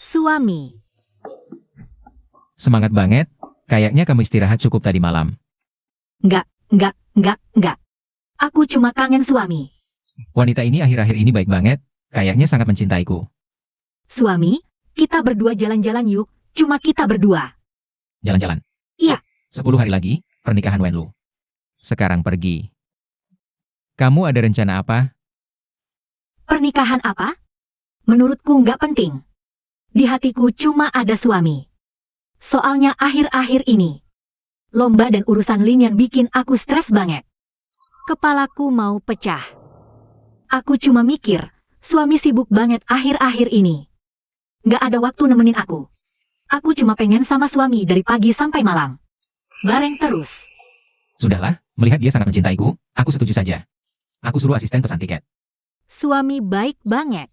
Suami. Semangat banget, kayaknya kamu istirahat cukup tadi malam. Nggak. Aku cuma kangen suami. Wanita ini akhir-akhir ini baik banget, kayaknya sangat mencintaiku. Suami, kita berdua jalan-jalan yuk, cuma kita berdua. Jalan-jalan. Iya. 10 hari lagi, pernikahan Wenlu. Sekarang pergi. Kamu ada rencana apa? Pernikahan apa? Menurutku nggak penting. Di hatiku cuma ada suami. Soalnya akhir-akhir ini, lomba dan urusan Lin yang bikin aku stres banget. Kepalaku mau pecah. Aku cuma mikir, suami sibuk banget akhir-akhir ini. Nggak ada waktu nemenin aku. Aku cuma pengen sama suami dari pagi sampai malam. Bareng terus. Sudahlah, melihat dia sangat mencintaiku, aku setuju saja. Aku suruh asisten pesan tiket. Suami baik banget.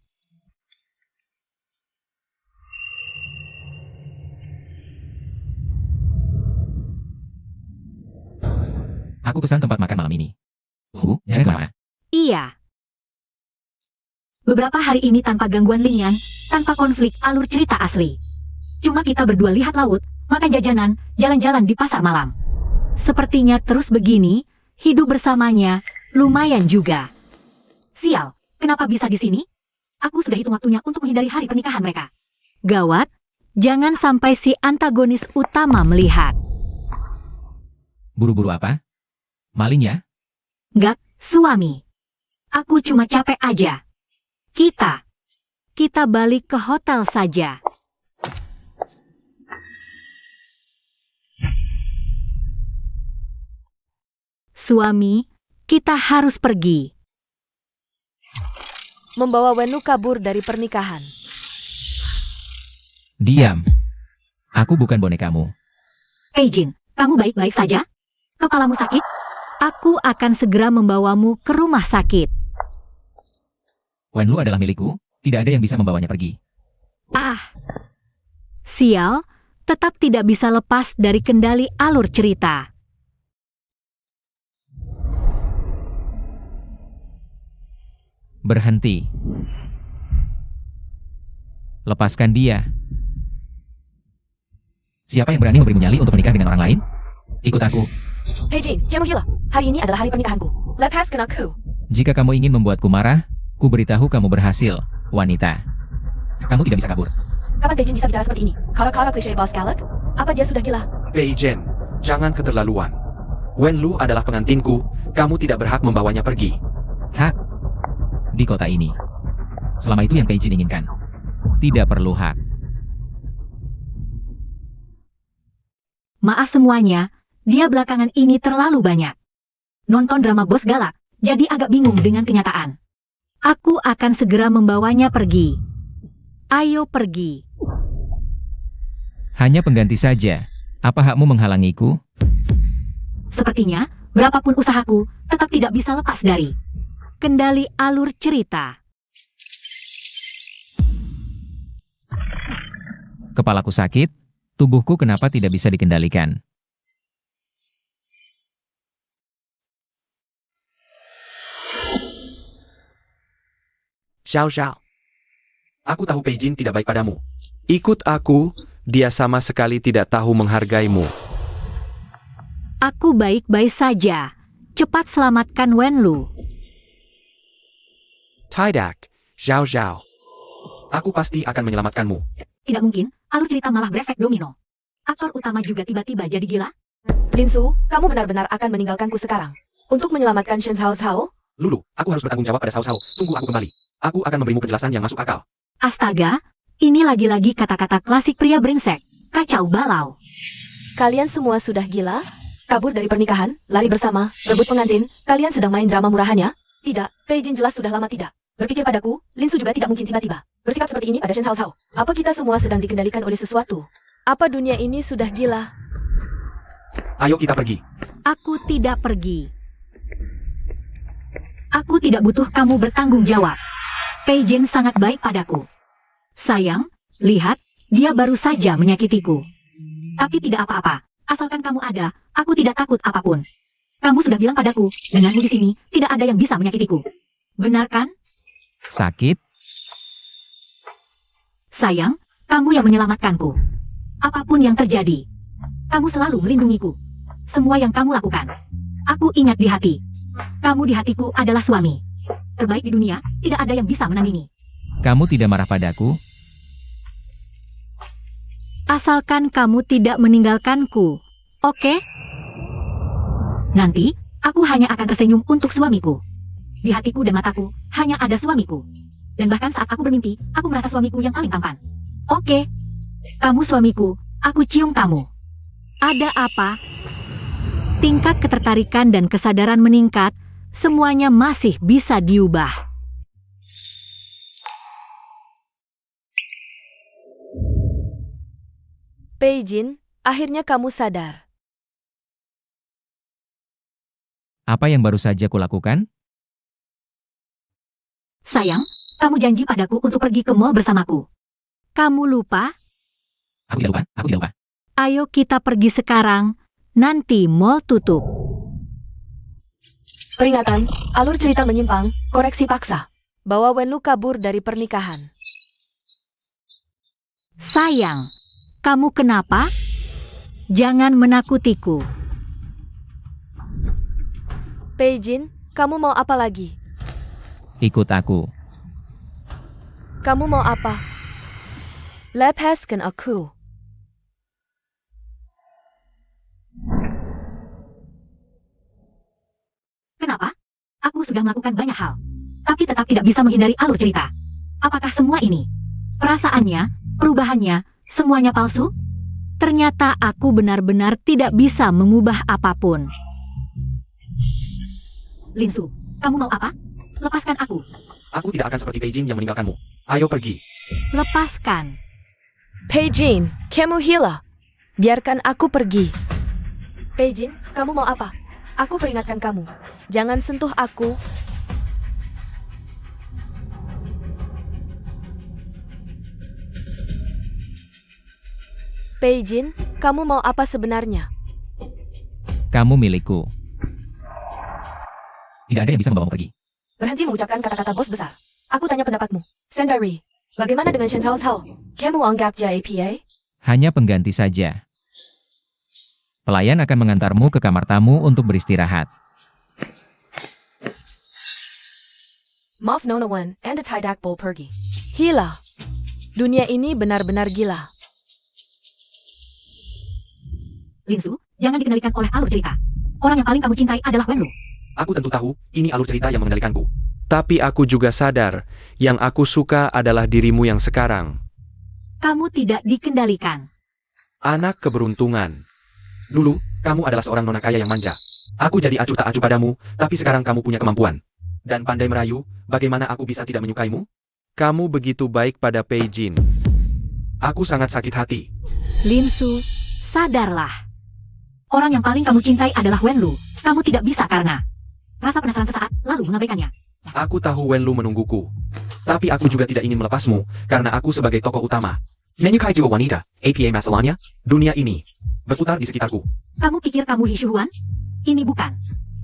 Aku pesan tempat makan malam ini. Tunggu, jangan kemana. Iya. Beberapa hari ini tanpa gangguan Linian, tanpa konflik alur cerita asli. Cuma kita berdua lihat laut, makan jajanan, jalan-jalan di pasar malam. Sepertinya terus begini, hidup bersamanya, lumayan juga. Sial, kenapa bisa di sini? Aku sudah hitung waktunya untuk menghindari hari pernikahan mereka. Gawat, jangan sampai si antagonis utama melihat. Buru-buru apa? Maling ya? Nggak, suami. Aku cuma capek aja. Kita balik ke hotel saja. Suami, kita harus pergi. Membawa Wenlu kabur dari pernikahan. Diam. Aku bukan bonekamu. Jin, kamu baik-baik saja? Kepalamu sakit? Aku akan segera membawamu ke rumah sakit. Wenlu adalah milikku, tidak ada yang bisa membawanya pergi. Ah, sial, tetap tidak bisa lepas dari kendali alur cerita. Berhenti. Lepaskan dia. Siapa yang berani memberimu nyali untuk menikah dengan orang lain? Ikut aku. Jin, Hilah. Hari ini adalah hari pernikahanku. Lepaskan aku. Jika kamu ingin membuatku marah, ku beritahu kamu berhasil, wanita. Kamu tidak bisa kabur. Kapan Jin bisa bicara seperti ini? Kara-kara klise bos galak? Apa dia sudah gila? Pei Jin, jangan keterlaluan. Wenlu adalah pengantinku, kamu tidak berhak membawanya pergi. Hak. Di kota ini. Selama itu yang Pei Jin inginkan. Tidak perlu hak. Maaf semuanya, dia belakangan ini terlalu banyak nonton drama bos galak, jadi agak bingung dengan kenyataan. Aku akan segera membawanya pergi. Ayo pergi. Hanya pengganti saja. Apa hakmu menghalangiku? Sepertinya, berapapun usahaku, tetap tidak bisa lepas dari kendali alur cerita. Kepalaku sakit, tubuhku kenapa tidak bisa dikendalikan? Xiao Xiao. Aku tahu Pei Jin tidak baik padamu. Ikut aku, dia sama sekali tidak tahu menghargaimu. Aku baik-baik saja. Cepat selamatkan Wenlu. Tidak, Xiao Xiao. Aku pasti akan menyelamatkanmu. Tidak mungkin, alur cerita malah berefek domino. Aktor utama juga tiba-tiba jadi gila. Linsu, kamu benar-benar akan meninggalkanku sekarang. Untuk menyelamatkan Shen Hao Hao? Lulu, aku harus bertanggung jawab pada Sao Sao. Tunggu aku kembali. Aku akan memberimu penjelasan yang masuk akal. Astaga, ini lagi-lagi kata-kata klasik pria brengsek. Kacau balau. Kalian semua sudah gila? Kabur dari pernikahan, lari bersama, rebut pengantin, kalian sedang main drama murahannya? Tidak, Pei Jin jelas sudah lama tidak. Berpikir padaku, Linsu juga tidak mungkin tiba-tiba bersikap seperti ini pada Shen Hao Hao. Apa kita semua sedang dikendalikan oleh sesuatu? Apa dunia ini sudah gila? Ayo kita pergi. Aku tidak pergi. Aku tidak butuh kamu bertanggung jawab. Pei Jin sangat baik padaku. Sayang, lihat, dia baru saja menyakitiku. Tapi tidak apa-apa, asalkan kamu ada, aku tidak takut apapun. Kamu sudah bilang padaku, denganmu di sini, tidak ada yang bisa menyakitiku. Benar kan? Sakit? Sayang, kamu yang menyelamatkanku. Apapun yang terjadi, kamu selalu melindungiku. Semua yang kamu lakukan, aku ingat di hati. Kamu di hatiku adalah suami terbaik di dunia, tidak ada yang bisa menandingi. Kamu tidak marah padaku? Asalkan kamu tidak meninggalkanku, oke? Nanti, aku hanya akan tersenyum untuk suamiku. Di hatiku dan mataku, hanya ada suamiku. Dan bahkan saat aku bermimpi, aku merasa suamiku yang paling tampan. Oke, kamu suamiku, aku cium kamu. Ada apa? Tingkat ketertarikan dan kesadaran meningkat, semuanya masih bisa diubah. Pei Jin, akhirnya kamu sadar. Apa yang baru saja kulakukan? Sayang, kamu janji padaku untuk pergi ke mall bersamaku. Kamu lupa? Aku tidak lupa, aku tidak lupa. Ayo kita pergi sekarang, nanti mall tutup. Peringatan, alur cerita menyimpang, koreksi paksa. Bawa Wenlu kabur dari pernikahan. Sayang, kamu kenapa? Jangan menakutiku. Pei Jin, kamu mau apa lagi? Ikut aku. Kamu mau apa? Lepaskan aku. Kenapa? Aku sudah melakukan banyak hal, tapi tetap tidak bisa menghindari alur cerita. Apakah semua ini? Perasaannya, perubahannya, semuanya palsu? Ternyata aku benar-benar tidak bisa mengubah apapun. Linsu, kamu mau apa? Lepaskan aku. Aku tidak akan seperti Beijing yang meninggalkanmu. Ayo pergi. Lepaskan. Peijin, kamu gila. Biarkan aku pergi. Peijin, kamu mau apa? Aku peringatkan kamu. Jangan sentuh aku. Peijin, kamu mau apa sebenarnya? Kamu milikku. Tidak ada yang bisa membawamu pergi. Berhenti mengucapkan kata-kata bos besar. Aku tanya pendapatmu. Sendiri, bagaimana dengan Shen Cao Cao? Kamu anggap dia APA? Hanya pengganti saja. Pelayan akan mengantarmu ke kamar tamu untuk beristirahat. Maaf Nona Wen, Anda tidak boleh pergi. Gila. Dunia ini benar-benar gila. Linsu, jangan dikendalikan oleh alur cerita. Orang yang paling kamu cintai adalah Wenlu. Aku tentu tahu, ini alur cerita yang mengendalikanku. Tapi aku juga sadar, yang aku suka adalah dirimu yang sekarang. Kamu tidak dikendalikan. Anak keberuntungan. Dulu, kamu adalah seorang nona kaya yang manja. Aku jadi acuh tak acuh padamu, tapi sekarang kamu punya kemampuan. Dan pandai merayu, bagaimana aku bisa tidak menyukaimu? Kamu begitu baik pada Peijin. Aku sangat sakit hati. Linsu, sadarlah. Orang yang paling kamu cintai adalah Wenlu. Kamu tidak bisa karena rasa penasaran sesaat, lalu mengabaikannya. Aku tahu Wenlu menungguku. Tapi aku juga tidak ingin melepasmu, karena aku sebagai tokoh utama. Menyukai jiwa wanita, APA masalahnya, dunia ini berputar di sekitarku. Kamu pikir kamu Hishuan? Ini bukan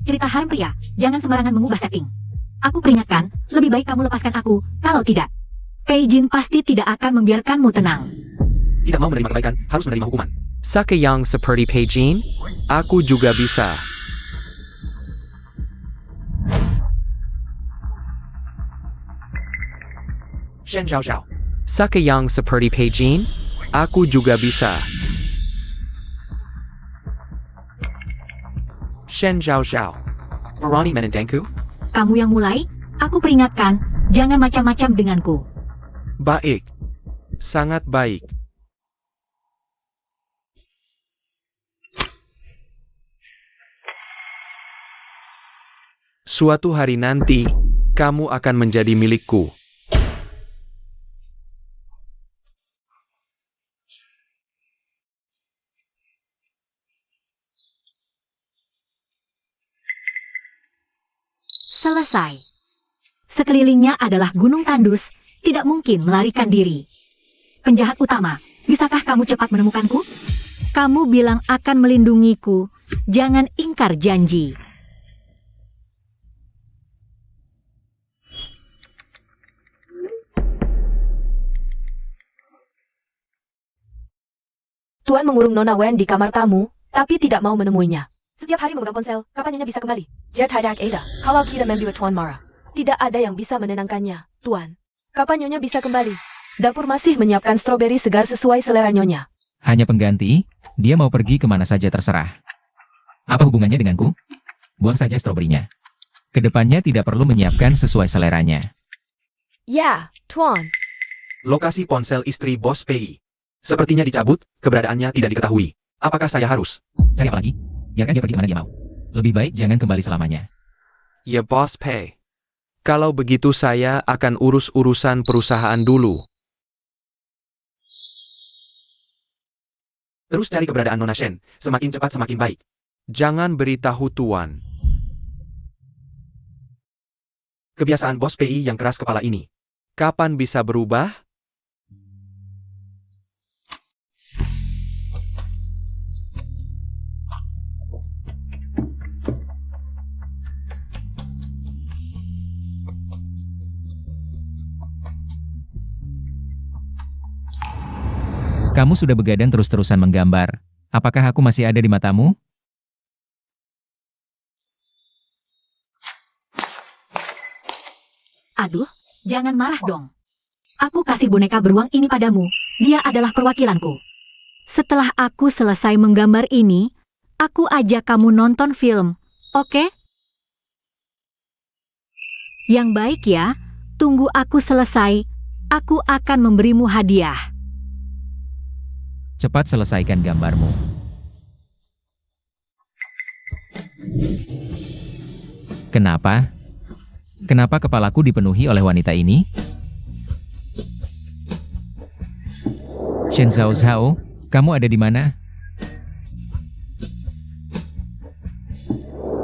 cerita harem pria. Jangan sembarangan mengubah setting. Aku peringatkan, lebih baik kamu lepaskan aku. Kalau tidak, Peijin pasti tidak akan membiarkanmu tenang. Tidak mau menerima kebaikan, harus menerima hukuman. Sake yang seperti Peijin, aku juga bisa. Shen Zhao Zhao. Sake yang seperti Peijin, aku juga bisa. Shen Zhao Zhao. Berani menentengku? Kamu yang mulai, aku peringatkan, jangan macam-macam denganku. Baik. Sangat baik. Suatu hari nanti, kamu akan menjadi milikku. Selesai. Sekelilingnya adalah gunung tandus, tidak mungkin melarikan diri. Penjahat utama, bisakah kamu cepat menemukanku? Kamu bilang akan melindungiku, jangan ingkar janji. Tuan mengurung Nona Wen di kamar tamu, tapi tidak mau menemuinya. Setiap hari memegang ponsel, kapan nyonya bisa kembali? Dia tidak ada. Kalau kita membuat Tuan marah, tidak ada yang bisa menenangkannya, Tuan. Kapan nyonya bisa kembali? Dapur masih menyiapkan stroberi segar sesuai selera nyonya. Hanya pengganti, dia mau pergi kemana saja terserah. Apa hubungannya denganku? Buang saja stroberinya. Kedepannya tidak perlu menyiapkan sesuai seleranya. Ya, Tuan. Lokasi ponsel istri Bos PI. Sepertinya dicabut, keberadaannya tidak diketahui. Apakah saya harus? Cari apa lagi? Biarkan dia pergi kemana dia mau. Lebih baik jangan kembali selamanya. Ya Bos Pei. Kalau begitu saya akan urus urusan perusahaan dulu. Terus cari keberadaan Nona Shen, semakin cepat semakin baik. Jangan beritahu Tuan. Kebiasaan Bos PI yang keras kepala ini. Kapan bisa berubah? Kamu sudah begadang terus-terusan menggambar. Apakah aku masih ada di matamu? Aduh, jangan marah dong. Aku kasih boneka beruang ini padamu. Dia adalah perwakilanku. Setelah aku selesai menggambar ini, aku ajak kamu nonton film, oke? Yang baik ya, tunggu aku selesai. Aku akan memberimu hadiah. Cepat selesaikan gambarmu. Kenapa? Kenapa kepalaku dipenuhi oleh wanita ini? Shen Zhao Zhao, kamu ada di mana?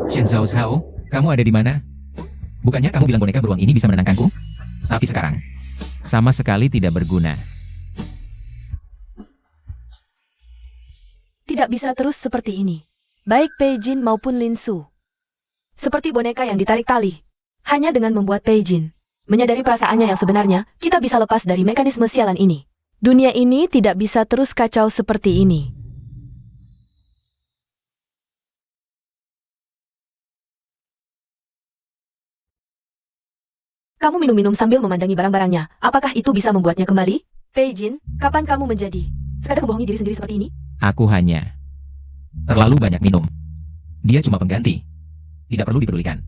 Shen Zhao Zhao, kamu ada di mana? Bukannya kamu bilang boneka beruang ini bisa menenangkanku? Tapi sekarang, sama sekali tidak berguna. Tidak bisa terus seperti ini. Baik Pei Jin maupun Lin Su. Seperti boneka yang ditarik tali. Hanya dengan membuat Pei Jin menyadari perasaannya yang sebenarnya, kita bisa lepas dari mekanisme sialan ini. Dunia ini tidak bisa terus kacau seperti ini. Kamu minum-minum sambil memandangi barang-barangnya. Apakah itu bisa membuatnya kembali? Pei Jin, kapan kamu menjadi sekadar membohongi diri sendiri seperti ini? Aku hanya terlalu banyak minum. Dia cuma pengganti. Tidak perlu dipedulikan.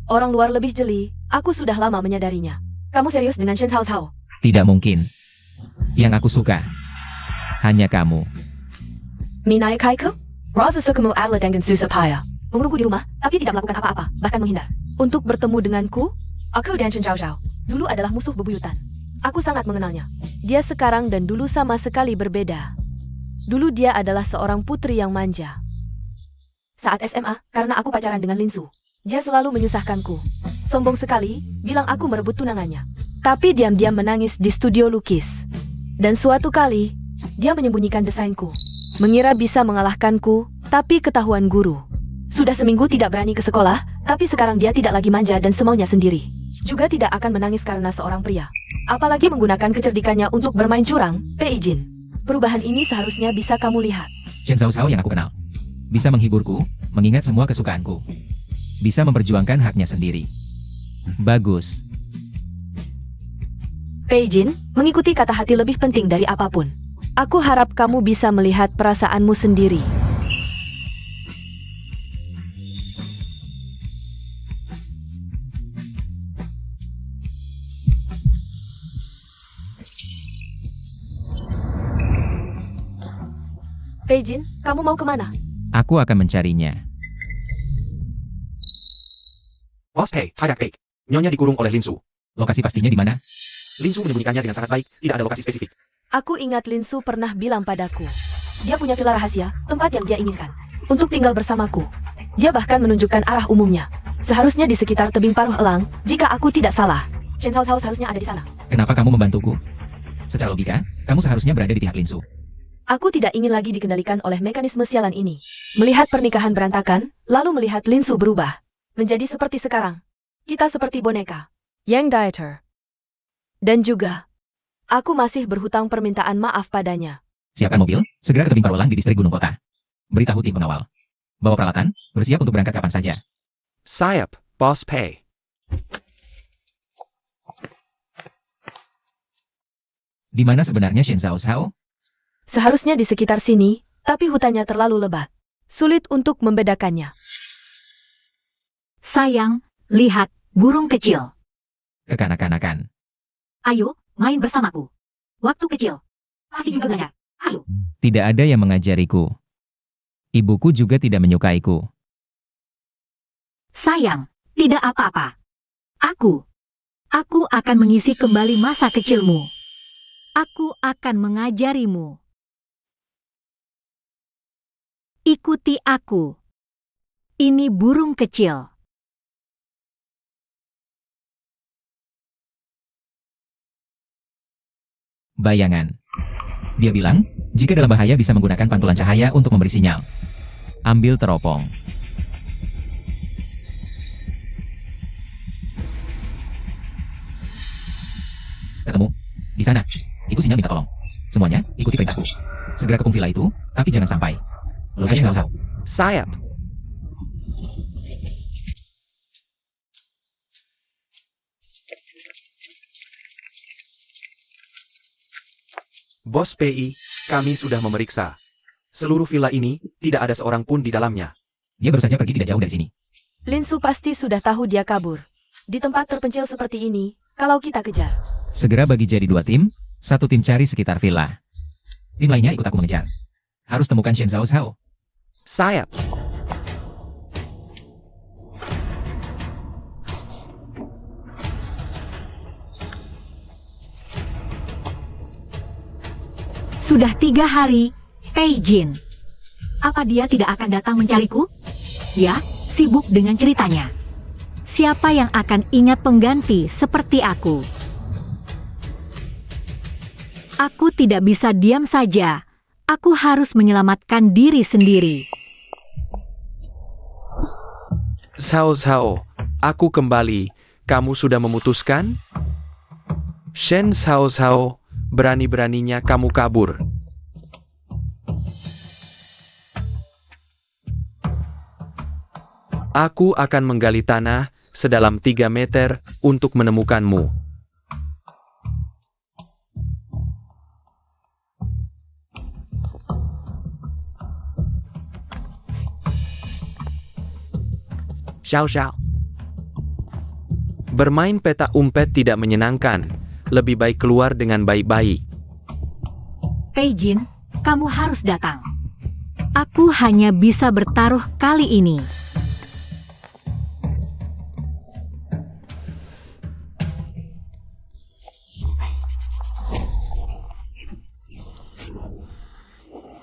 Orang luar lebih jeli, aku sudah lama menyadarinya. Kamu serius dengan Shen Zhao Zhao? Tidak mungkin. Yang aku suka hanya kamu. Minai Kaiku? Rasa sukamu adalah dengan susah. Menunggu di rumah, tapi tidak melakukan apa-apa, bahkan menghindar. Untuk bertemu denganku, aku dan Shen Zhao Zhao dulu adalah musuh bebuyutan. Aku sangat mengenalnya. Dia sekarang dan dulu sama sekali berbeda. Dulu dia adalah seorang putri yang manja. Saat SMA, karena aku pacaran dengan Lin Su, dia selalu menyusahkanku. Sombong sekali, bilang aku merebut tunangannya. Tapi diam-diam menangis di studio lukis. Dan suatu kali, dia menyembunyikan desainku. Mengira bisa mengalahkanku, tapi ketahuan guru. Sudah seminggu tidak berani ke sekolah, tapi sekarang dia tidak lagi manja dan semaunya sendiri. Juga tidak akan menangis karena seorang pria. Apalagi menggunakan kecerdikannya untuk bermain curang, Pei Jin. Perubahan ini seharusnya bisa kamu lihat. Shen Zhao Zhao yang aku kenal. Bisa menghiburku, mengingat semua kesukaanku. Bisa memperjuangkan haknya sendiri. Bagus. Pei Jin, mengikuti kata hati lebih penting dari apapun. Aku harap kamu bisa melihat perasaanmu sendiri. Pei Jin, kamu mau kemana? Aku akan mencarinya. Bos Pei, saya Pei. Nyonya dikurung oleh Lin Su. Lokasi pastinya di mana? Lin Su menyembunyikannya dengan sangat baik, tidak ada lokasi spesifik. Aku ingat Lin Su pernah bilang padaku. Dia punya villa rahasia, tempat yang dia inginkan. Untuk tinggal bersamaku. Dia bahkan menunjukkan arah umumnya. Seharusnya di sekitar tebing paruh elang, jika aku tidak salah. Shen Zhao Zhao seharusnya ada di sana. Kenapa kamu membantuku? Secara logika, kamu seharusnya berada di pihak Lin Su. Aku tidak ingin lagi dikendalikan oleh mekanisme sialan ini. Melihat pernikahan berantakan, lalu melihat Lin Su berubah. Menjadi seperti sekarang. Kita seperti boneka. Yang Dieter. Dan juga, aku masih berhutang permintaan maaf padanya. Siapkan mobil, segera ke tebing paruh elang di distrik Gunung Kota. Beritahu tim pengawal. Bawa peralatan, bersiap untuk berangkat kapan saja. Siap, Bos Pei. Di mana sebenarnya Shen Zhao Zhao? Seharusnya di sekitar sini, tapi hutannya terlalu lebat. Sulit untuk membedakannya. Sayang, lihat, burung kecil. Kekanak-kanakan. Ayo, main bersamaku. Waktu kecil. Pasti juga belajar. Ayo. Tidak ada yang mengajariku. Ibuku juga tidak menyukaiku. Sayang, tidak apa-apa. Aku akan mengisi kembali masa kecilmu. Aku akan mengajarimu. Ikuti aku. Ini burung kecil. Bayangan. Dia bilang, jika dalam bahaya bisa menggunakan pantulan cahaya untuk memberi sinyal. Ambil teropong. Ketemu. Di sana. Itu sinyal minta tolong. Semuanya, ikuti perintahku. Segera kepung villa itu, tapi jangan sampai. Lokasi Zhao Zhao. Siap. Bos PI, kami sudah memeriksa. Seluruh villa ini, tidak ada seorang pun di dalamnya. Dia baru saja pergi tidak jauh dari sini. Lin Su pasti sudah tahu dia kabur. Di tempat terpencil seperti ini, kalau kita kejar. Segera bagi jadi 2 tim, 1 tim cari sekitar villa. Tim lainnya ikut aku mengejar. Harus temukan Shen Zhao Zhao. Siap. Sudah 3 hari, Pei Jin. Apa dia tidak akan datang mencariku? Ya, sibuk dengan ceritanya. Siapa yang akan ingat pengganti seperti aku? Aku tidak bisa diam saja. Aku harus menyelamatkan diri sendiri. Xiao Xiao, aku kembali. Kamu sudah memutuskan? Shen Xiao Xiao, berani-beraninya kamu kabur. Aku akan menggali tanah sedalam 3 meter untuk menemukanmu. Xiao Xiao. Bermain petak umpet tidak menyenangkan. Lebih baik keluar dengan baik-baik. Pei Jin, kamu harus datang. Aku hanya bisa bertaruh kali ini.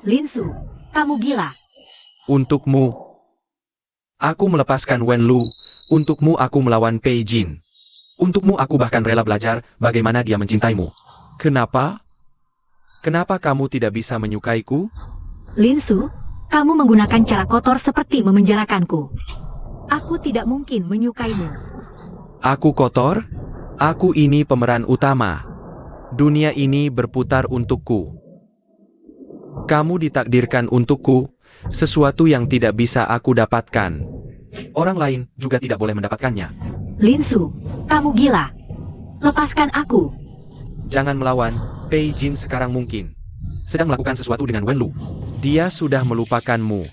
Linsu, kamu gila. Untukmu, aku melepaskan Wen Lu. Untukmu aku melawan Pei Jin. Untukmu aku bahkan rela belajar bagaimana dia mencintaimu. Kenapa? Kenapa kamu tidak bisa menyukaiku? Linsu, kamu menggunakan cara kotor seperti memenjarakanku. Aku tidak mungkin menyukaimu. Aku kotor? Aku ini pemeran utama. Dunia ini berputar untukku. Kamu ditakdirkan untukku, sesuatu yang tidak bisa aku dapatkan. Orang lain juga tidak boleh mendapatkannya. Linsu, kamu gila. Lepaskan aku. Jangan melawan, Pei Jin sekarang mungkin Sedang melakukan sesuatu dengan Wen Lu. dia sudah melupakanmu.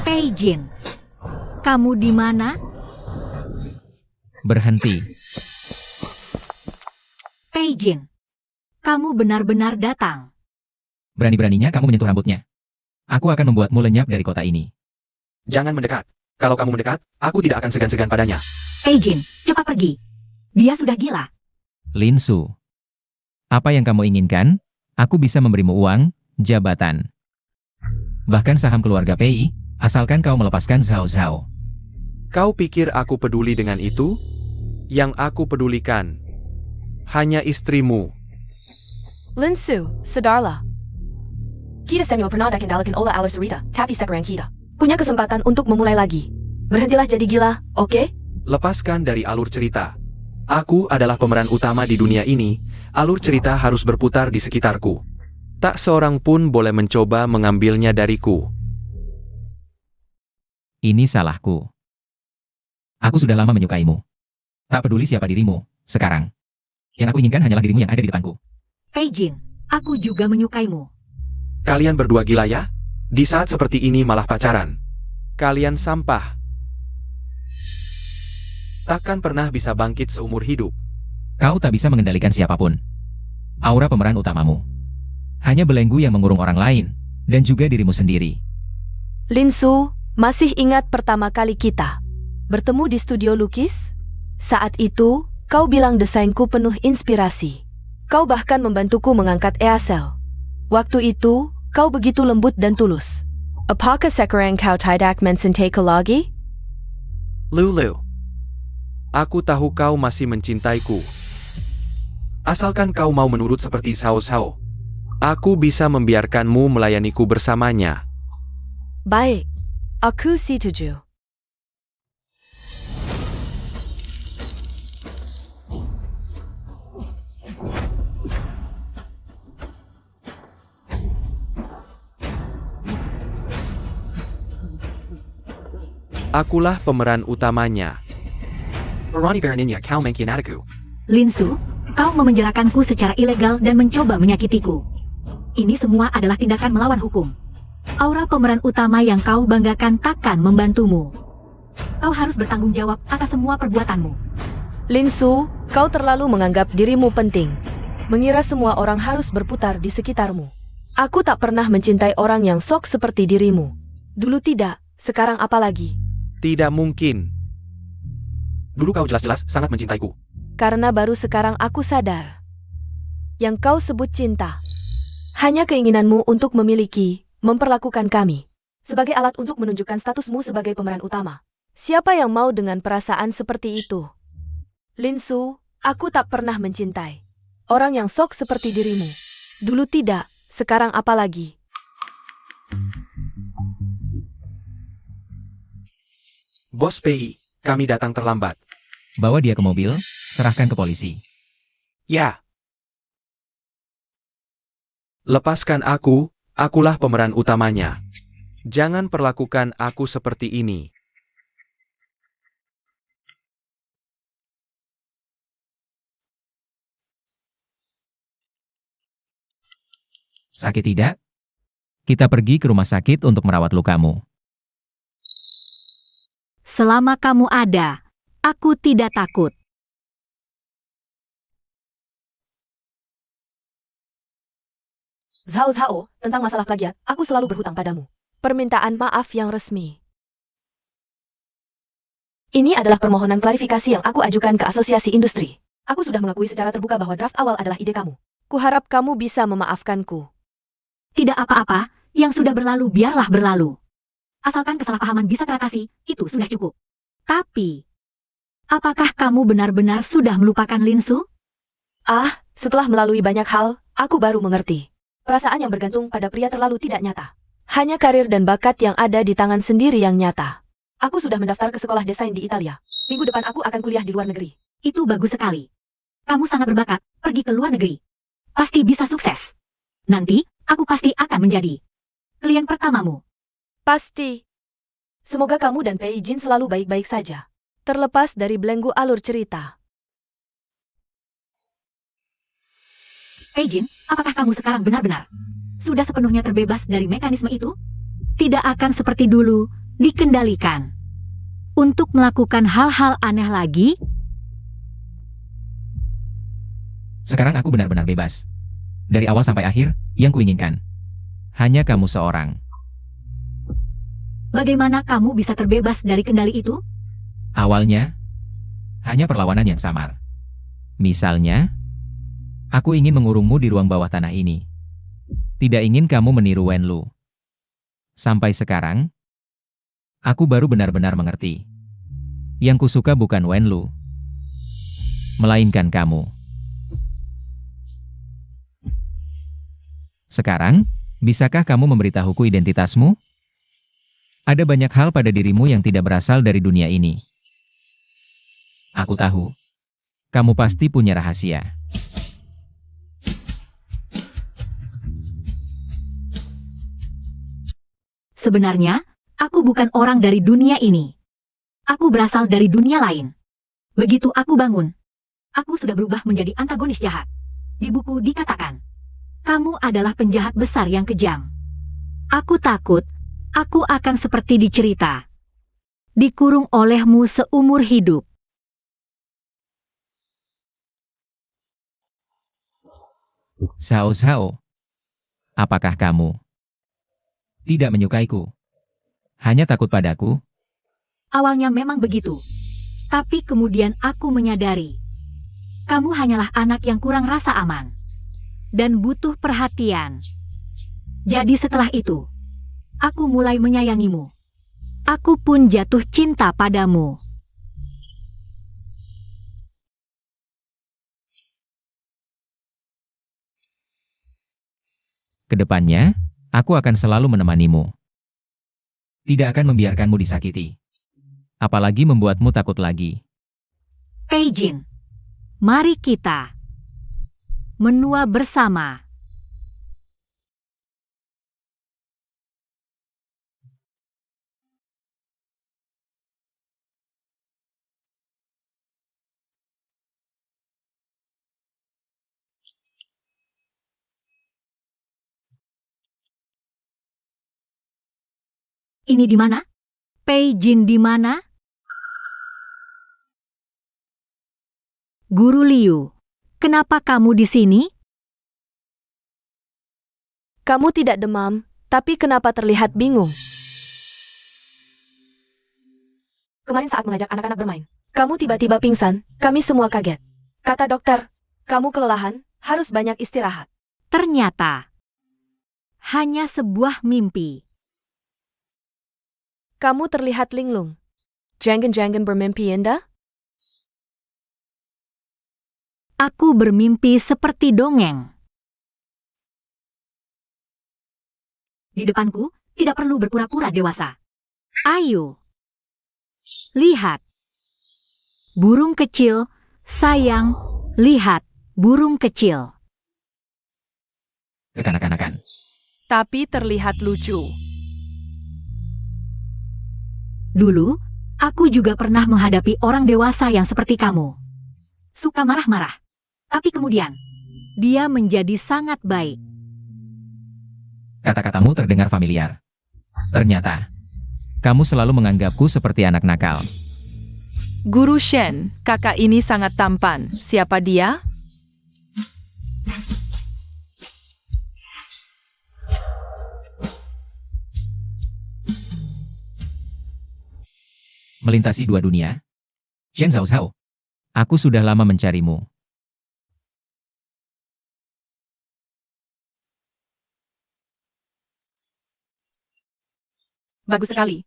Pei Jin, kamu di mana? Berhenti. Pei Jin, kamu benar-benar datang. Berani-beraninya kamu menyentuh rambutnya. Aku akan membuatmu lenyap dari kota ini. Jangan mendekat. Kalau kamu mendekat, aku tidak akan segan-segan padanya. Pei Jin, cepat pergi. Dia sudah gila. Linsu. Apa yang kamu inginkan? Aku bisa memberimu uang, jabatan. Bahkan saham keluarga Pei, asalkan kau melepaskan Zhao Zhao. Kau pikir aku peduli dengan itu? Yang aku pedulikan hanya istrimu. Linsu, sadarlah. Kita Samuel pernah kendalikan olah alur cerita, tapi sekarang kita punya kesempatan untuk memulai lagi. Berhentilah jadi gila, oke? Lepaskan dari alur cerita. Aku adalah pemeran utama di dunia ini. Alur cerita harus berputar di sekitarku. Tak seorang pun boleh mencoba mengambilnya dariku. Ini salahku. Aku sudah lama menyukaimu. Tak peduli siapa dirimu, sekarang. Yang aku inginkan hanyalah dirimu yang ada di depanku. Pei Jin, aku juga menyukaimu. Kalian berdua gila ya? Di saat seperti ini malah pacaran. Kalian sampah. Takkan pernah bisa bangkit seumur hidup. Kau tak bisa mengendalikan siapapun. Aura pemeran utamamu. Hanya belenggu yang mengurung orang lain, dan juga dirimu sendiri. Linsu, masih ingat pertama kali kita bertemu di studio lukis? Saat itu, kau bilang desainku penuh inspirasi. Kau bahkan membantuku mengangkat EASL. Waktu itu, kau begitu lembut dan tulus. Apakah sekarang kau tidak mencintaiku lagi? Lulu. Aku tahu kau masih mencintaiku. Asalkan kau mau menurut seperti Xiao Xiao. Aku bisa membiarkanmu melayaniku bersamanya. Baik, aku setuju. Akulah pemeran utamanya. Berani beraninya kau mengkhianatiku. Linsu, kau memenjarakanku secara ilegal dan mencoba menyakitiku. Ini semua adalah tindakan melawan hukum. Aura pemeran utama yang kau banggakan takkan membantumu. Kau harus bertanggung jawab atas semua perbuatanmu. Linsu, kau terlalu menganggap dirimu penting. Mengira semua orang harus berputar di sekitarmu. Aku tak pernah mencintai orang yang sok seperti dirimu. Dulu tidak, sekarang apalagi. Tidak mungkin. Dulu kau jelas-jelas sangat mencintaiku. Karena baru sekarang aku sadar. yang kau sebut cinta. Hanya keinginanmu untuk memiliki, memperlakukan kami sebagai alat untuk menunjukkan statusmu sebagai pemeran utama. Siapa yang mau dengan perasaan seperti itu? Linsu, aku tak pernah mencintai orang yang sok seperti dirimu. Dulu tidak, sekarang apalagi. Bos PI, kami datang terlambat. Bawa dia ke mobil, serahkan ke polisi. Ya. Lepaskan aku, akulah pemeran utamanya. Jangan perlakukan aku seperti ini. Sakit tidak? Kita pergi ke rumah sakit untuk merawat lukamu. Selama kamu ada, aku tidak takut. Zhao Zhao, tentang masalah plagiat, aku selalu berhutang padamu. Permintaan maaf yang resmi. Ini adalah permohonan klarifikasi yang aku ajukan ke Asosiasi Industri. Aku sudah mengakui secara terbuka bahwa draft awal adalah ide kamu. Kuharap kamu bisa memaafkanku. Tidak apa-apa, yang sudah berlalu biarlah berlalu. Asalkan kesalahpahaman bisa teratasi, itu sudah cukup. Tapi, apakah kamu benar-benar sudah melupakan Linsu? Setelah melalui banyak hal, aku baru mengerti. Perasaan yang bergantung pada pria terlalu tidak nyata. Hanya karir dan bakat yang ada di tangan sendiri yang nyata. Aku sudah mendaftar ke sekolah desain di Italia. Minggu depan aku akan kuliah di luar negeri. Itu bagus sekali. Kamu sangat berbakat, pergi ke luar negeri. Pasti bisa sukses. Nanti, aku pasti akan menjadi klien pertamamu. Pasti. Semoga kamu dan Pei Jin selalu baik-baik saja. Terlepas dari belenggu alur cerita. Pei Jin, apakah kamu sekarang benar-benar sudah sepenuhnya terbebas dari mekanisme itu? Tidak akan seperti dulu, dikendalikan. Untuk melakukan hal-hal aneh lagi? Sekarang aku benar-benar bebas. Dari awal sampai akhir, yang kuinginkan hanya kamu seorang. Bagaimana kamu bisa terbebas dari kendali itu? Awalnya, hanya perlawanan yang samar. Misalnya, aku ingin mengurungmu di ruang bawah tanah ini. Tidak ingin kamu meniru Wenlu. Sampai sekarang, aku baru benar-benar mengerti. Yang kusuka bukan Wenlu, melainkan kamu. Sekarang, bisakah kamu memberitahuku identitasmu? Ada banyak hal pada dirimu yang tidak berasal dari dunia ini. Aku tahu, kamu pasti punya rahasia. Sebenarnya, aku bukan orang dari dunia ini. Aku berasal dari dunia lain. Begitu aku bangun, aku sudah berubah menjadi antagonis jahat. Di buku dikatakan, kamu adalah penjahat besar yang kejam. Aku takut, aku akan seperti di cerita. Dikurung olehmu seumur hidup. Sao, apakah kamu tidak menyukaiku? Hanya takut padaku? Awalnya memang begitu. Tapi kemudian aku menyadari, kamu hanyalah anak yang kurang rasa aman. Dan butuh perhatian. Jadi setelah itu, aku mulai menyayangimu. Aku pun jatuh cinta padamu. Kedepannya, aku akan selalu menemanimu. Tidak akan membiarkanmu disakiti. Apalagi membuatmu takut lagi. Pei Jin, mari kita menua bersama. Ini di mana? Pei Jin di mana? Guru Liu, kenapa kamu di sini? Kamu tidak demam, tapi kenapa terlihat bingung? Kemarin saat mengajak anak-anak bermain, kamu tiba-tiba pingsan, kami semua kaget. Kata dokter, kamu kelelahan, Harus banyak istirahat. Ternyata hanya sebuah mimpi. Kamu terlihat linglung. Jangan-jangan bermimpi indah? Aku bermimpi seperti dongeng. Di depanku, tidak perlu berpura-pura dewasa. Ayo. Lihat. Burung kecil, sayang, lihat, burung kecil. Kekanak-kanakan. Tapi terlihat lucu. Dulu, aku juga pernah menghadapi orang dewasa yang seperti kamu. Suka marah-marah. Tapi kemudian, dia menjadi sangat baik. Kata-katamu terdengar familiar. Ternyata, kamu selalu menganggapku seperti anak nakal. Guru Shen, kakak ini sangat tampan. Siapa dia? Melintasi dua dunia. Shen Zhao Zhao. Aku sudah lama mencarimu. Bagus sekali.